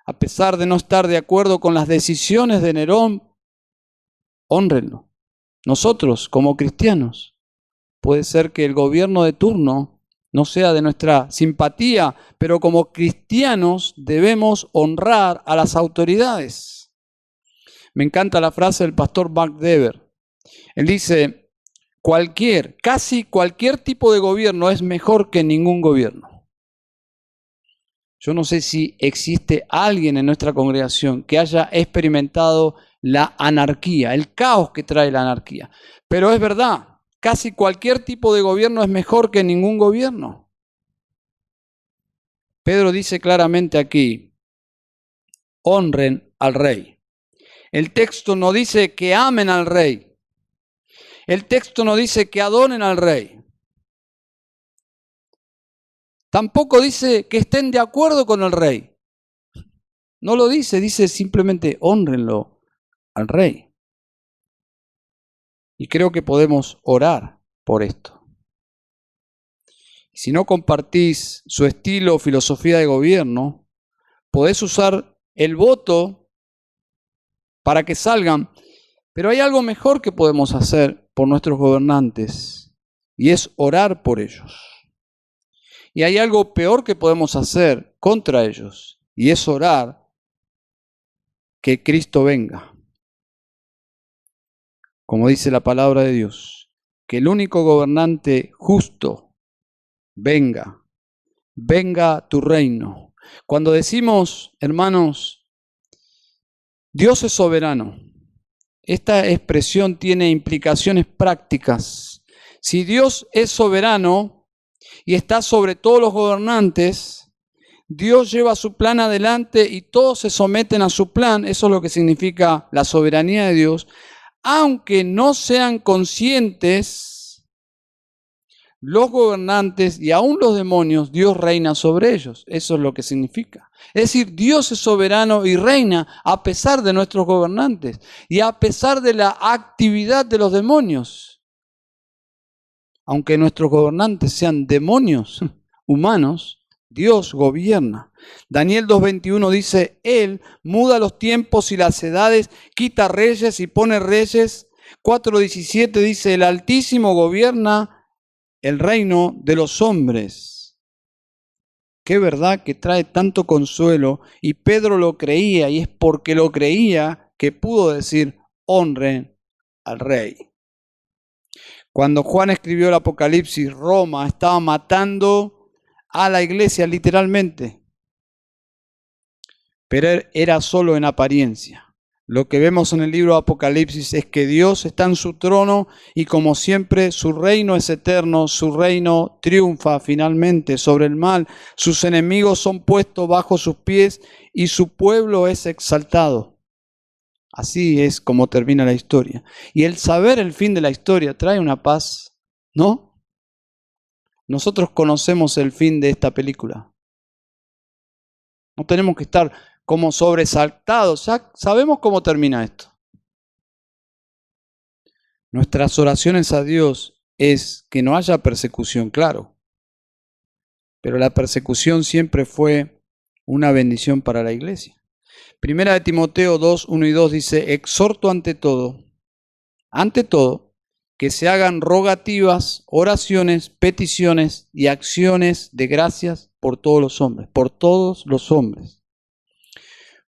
A pesar de no estar de acuerdo con las decisiones de Nerón, hónrenlo. Nosotros, como cristianos, puede ser que el gobierno de turno no sea de nuestra simpatía, pero como cristianos debemos honrar a las autoridades. Me encanta la frase del pastor Mark Dever. Él dice, casi cualquier tipo de gobierno es mejor que ningún gobierno. Yo no sé si existe alguien en nuestra congregación que haya experimentado la anarquía, el caos que trae la anarquía. Pero es verdad, casi cualquier tipo de gobierno es mejor que ningún gobierno. Pedro dice claramente aquí, honren al rey. El texto no dice que amen al rey. El texto no dice que adoren al rey. Tampoco dice que estén de acuerdo con el rey. No lo dice, dice simplemente hónrenlo al rey. Y creo que podemos orar por esto. Si no compartís su estilo o filosofía de gobierno, podés usar el voto para que salgan. Pero hay algo mejor que podemos hacer por nuestros gobernantes y es orar por ellos. Y hay algo peor que podemos hacer contra ellos, y es orar que Cristo venga. Como dice la palabra de Dios, que el único gobernante justo venga tu reino. Cuando decimos, hermanos, Dios es soberano, esta expresión tiene implicaciones prácticas. Si Dios es soberano y está sobre todos los gobernantes, Dios lleva su plan adelante y todos se someten a su plan. Eso es lo que significa la soberanía de Dios. Aunque no sean conscientes, los gobernantes y aún los demonios, Dios reina sobre ellos. Eso es lo que significa. Es decir, Dios es soberano y reina a pesar de nuestros gobernantes y a pesar de la actividad de los demonios. Aunque nuestros gobernantes sean demonios humanos, Dios gobierna. Daniel 2:21 dice, Él muda los tiempos y las edades, quita reyes y pone reyes. 4:17 dice, el Altísimo gobierna el reino de los hombres. Qué verdad que trae tanto consuelo, y Pedro lo creía, y es porque lo creía que pudo decir, honren al rey. Cuando Juan escribió el Apocalipsis, Roma estaba matando a la iglesia literalmente, pero era solo en apariencia. Lo que vemos en el libro de Apocalipsis es que Dios está en su trono y como siempre su reino es eterno, su reino triunfa finalmente sobre el mal, sus enemigos son puestos bajo sus pies y su pueblo es exaltado. Así es como termina la historia. Y el saber el fin de la historia trae una paz, ¿no? Nosotros conocemos el fin de esta película. No tenemos que estar como sobresaltados. Ya sabemos cómo termina esto. Nuestras oraciones a Dios es que no haya persecución, claro. Pero la persecución siempre fue una bendición para la iglesia. Primera de Timoteo 2, 1 y 2 dice, exhorto ante todo, que se hagan rogativas, oraciones, peticiones y acciones de gracias por todos los hombres,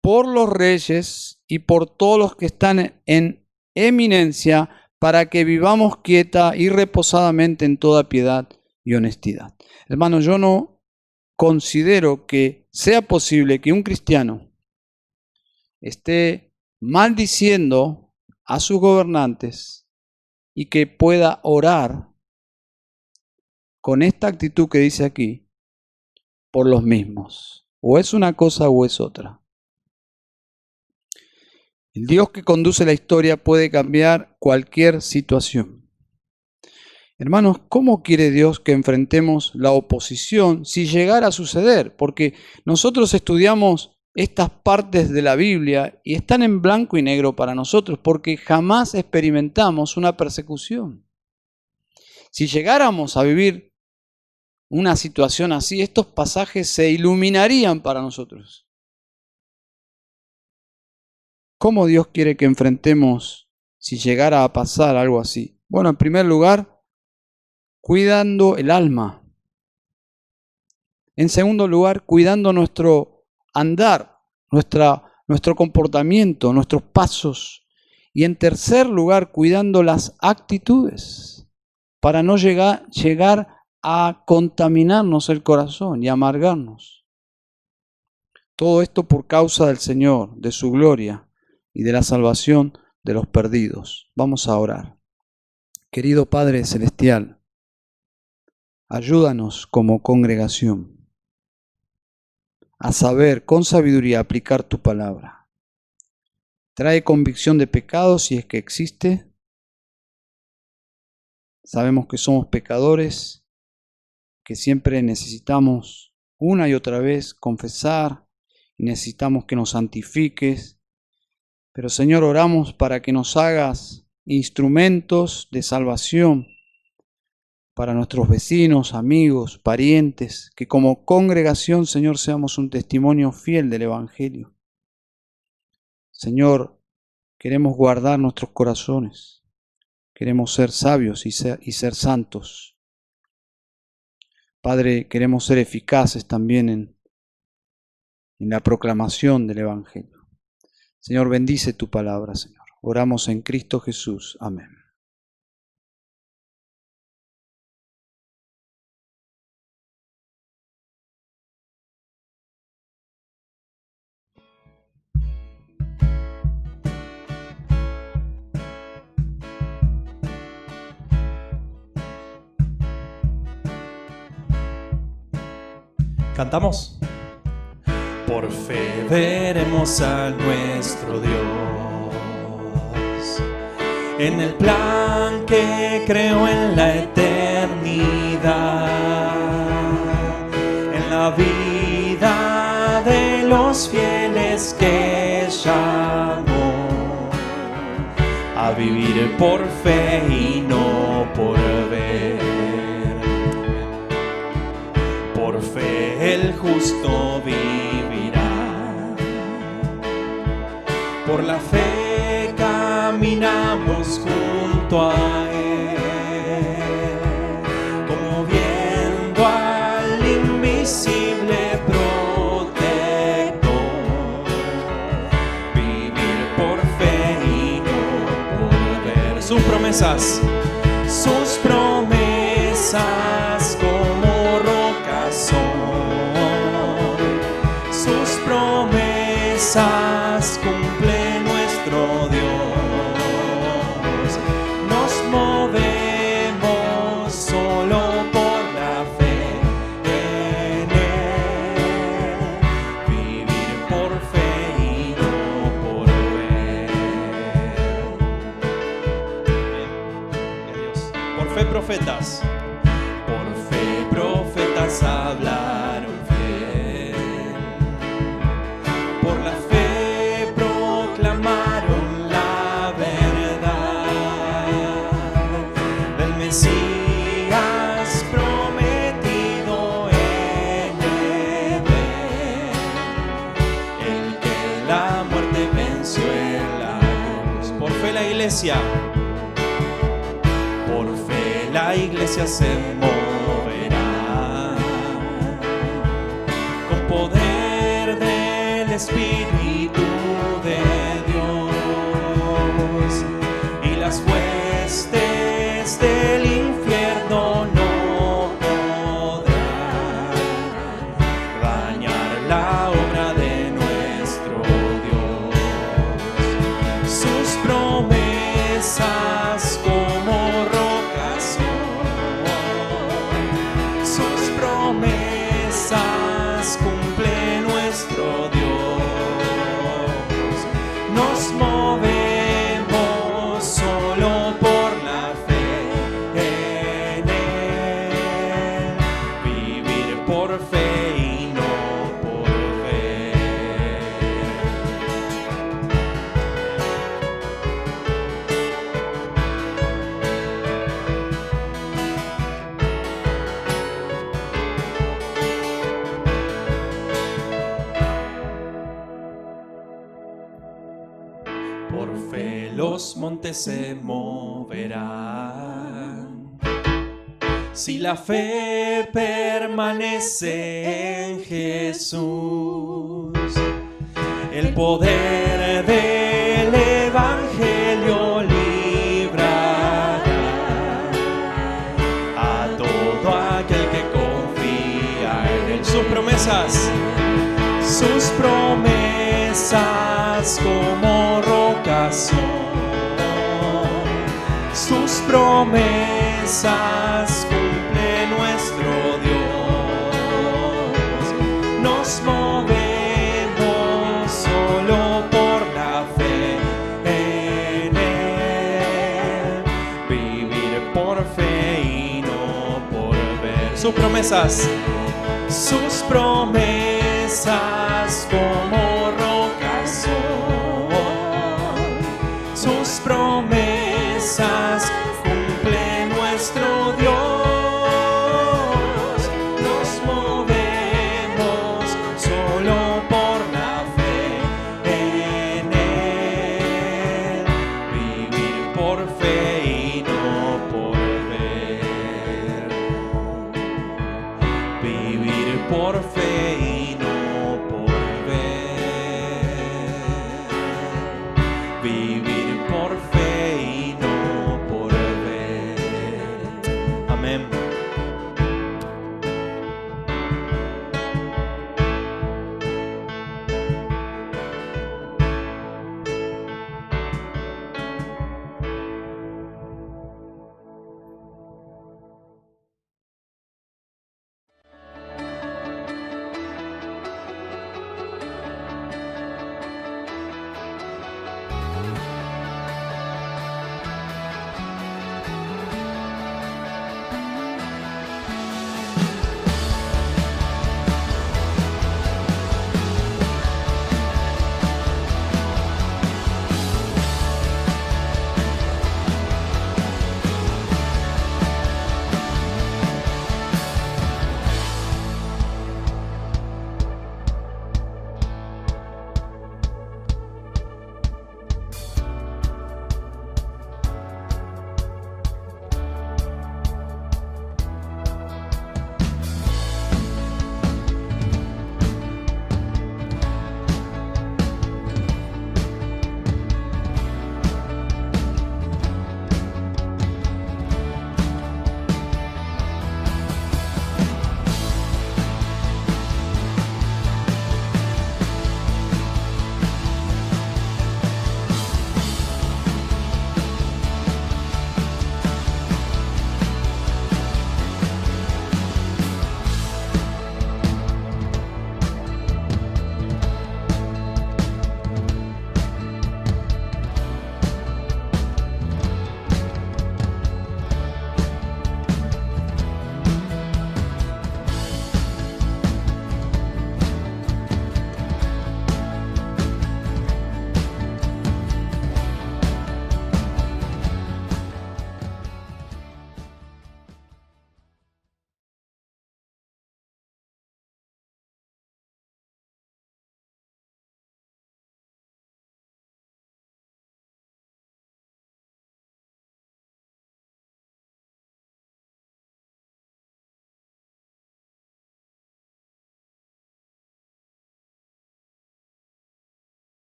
por los reyes y por todos los que están en eminencia, para que vivamos quieta y reposadamente en toda piedad y honestidad. Hermano, yo no considero que sea posible que un cristiano esté maldiciendo a sus gobernantes y que pueda orar con esta actitud que dice aquí, por los mismos. O es una cosa o es otra. El Dios que conduce la historia puede cambiar cualquier situación. Hermanos, ¿cómo quiere Dios que enfrentemos la oposición si llegara a suceder? Porque nosotros estudiamos estas partes de la Biblia y están en blanco y negro para nosotros porque jamás experimentamos una persecución. Si llegáramos a vivir una situación así, estos pasajes se iluminarían para nosotros. ¿Cómo Dios quiere que enfrentemos si llegara a pasar algo así? Bueno, en primer lugar, cuidando el alma. En segundo lugar, cuidando nuestro andar, nuestro comportamiento, nuestros pasos. Y en tercer lugar, cuidando las actitudes para no llegar a contaminarnos el corazón y amargarnos. Todo esto por causa del Señor, de su gloria y de la salvación de los perdidos. Vamos a orar. Querido Padre Celestial, ayúdanos como congregación a saber con sabiduría aplicar tu palabra. Trae convicción de pecado si es que existe. Sabemos que somos pecadores, que siempre necesitamos una y otra vez confesar, y necesitamos que nos santifiques. Pero Señor, oramos para que nos hagas instrumentos de salvación para nuestros vecinos, amigos, parientes, que como congregación, Señor, seamos un testimonio fiel del Evangelio. Señor, queremos guardar nuestros corazones, queremos ser sabios y ser santos. Padre, queremos ser eficaces también en la proclamación del Evangelio. Señor, bendice tu palabra, Señor. Oramos en Cristo Jesús. Amén. ¿Cantamos? Por fe veremos a nuestro Dios en el plan que creó en la eternidad, en la vida de los fieles que llamó a vivir por fe y no por ver. Por fe el justo vivirá, por la fe caminamos junto a Él, como viendo al invisible protector, vivir por fe y no por ver. Sus promesas como rocas son, sus promesas cumple nuestro Dios. Nos movemos solo por la fe en Él, vivir por fe y no por ver. Dios. Por fe profetas. Profetas hablaron fiel, por la fe proclamaron la verdad del Mesías prometido en Edén, el que la muerte venció en la cruz. Por fe la iglesia se moverá con poder del Espíritu de Dios, y las huestes del infierno no podrán dañar la obra de nuestro Dios. Sus promesas como rocas son, sus promesas cumple nuestro Dios. Nos movemos solo por la fe en Él, vivir por fe y no por ver. Por fe los montes se moverán, si la fe permanece en Jesús. El poder del Evangelio librará a todo aquel que confía en Él. Sus promesas como rocas son, sus promesas cumple nuestro Dios. Nos movemos solo por la fe en Él, vivir por fe y no por ver. Sus promesas como rocas son, sus promesas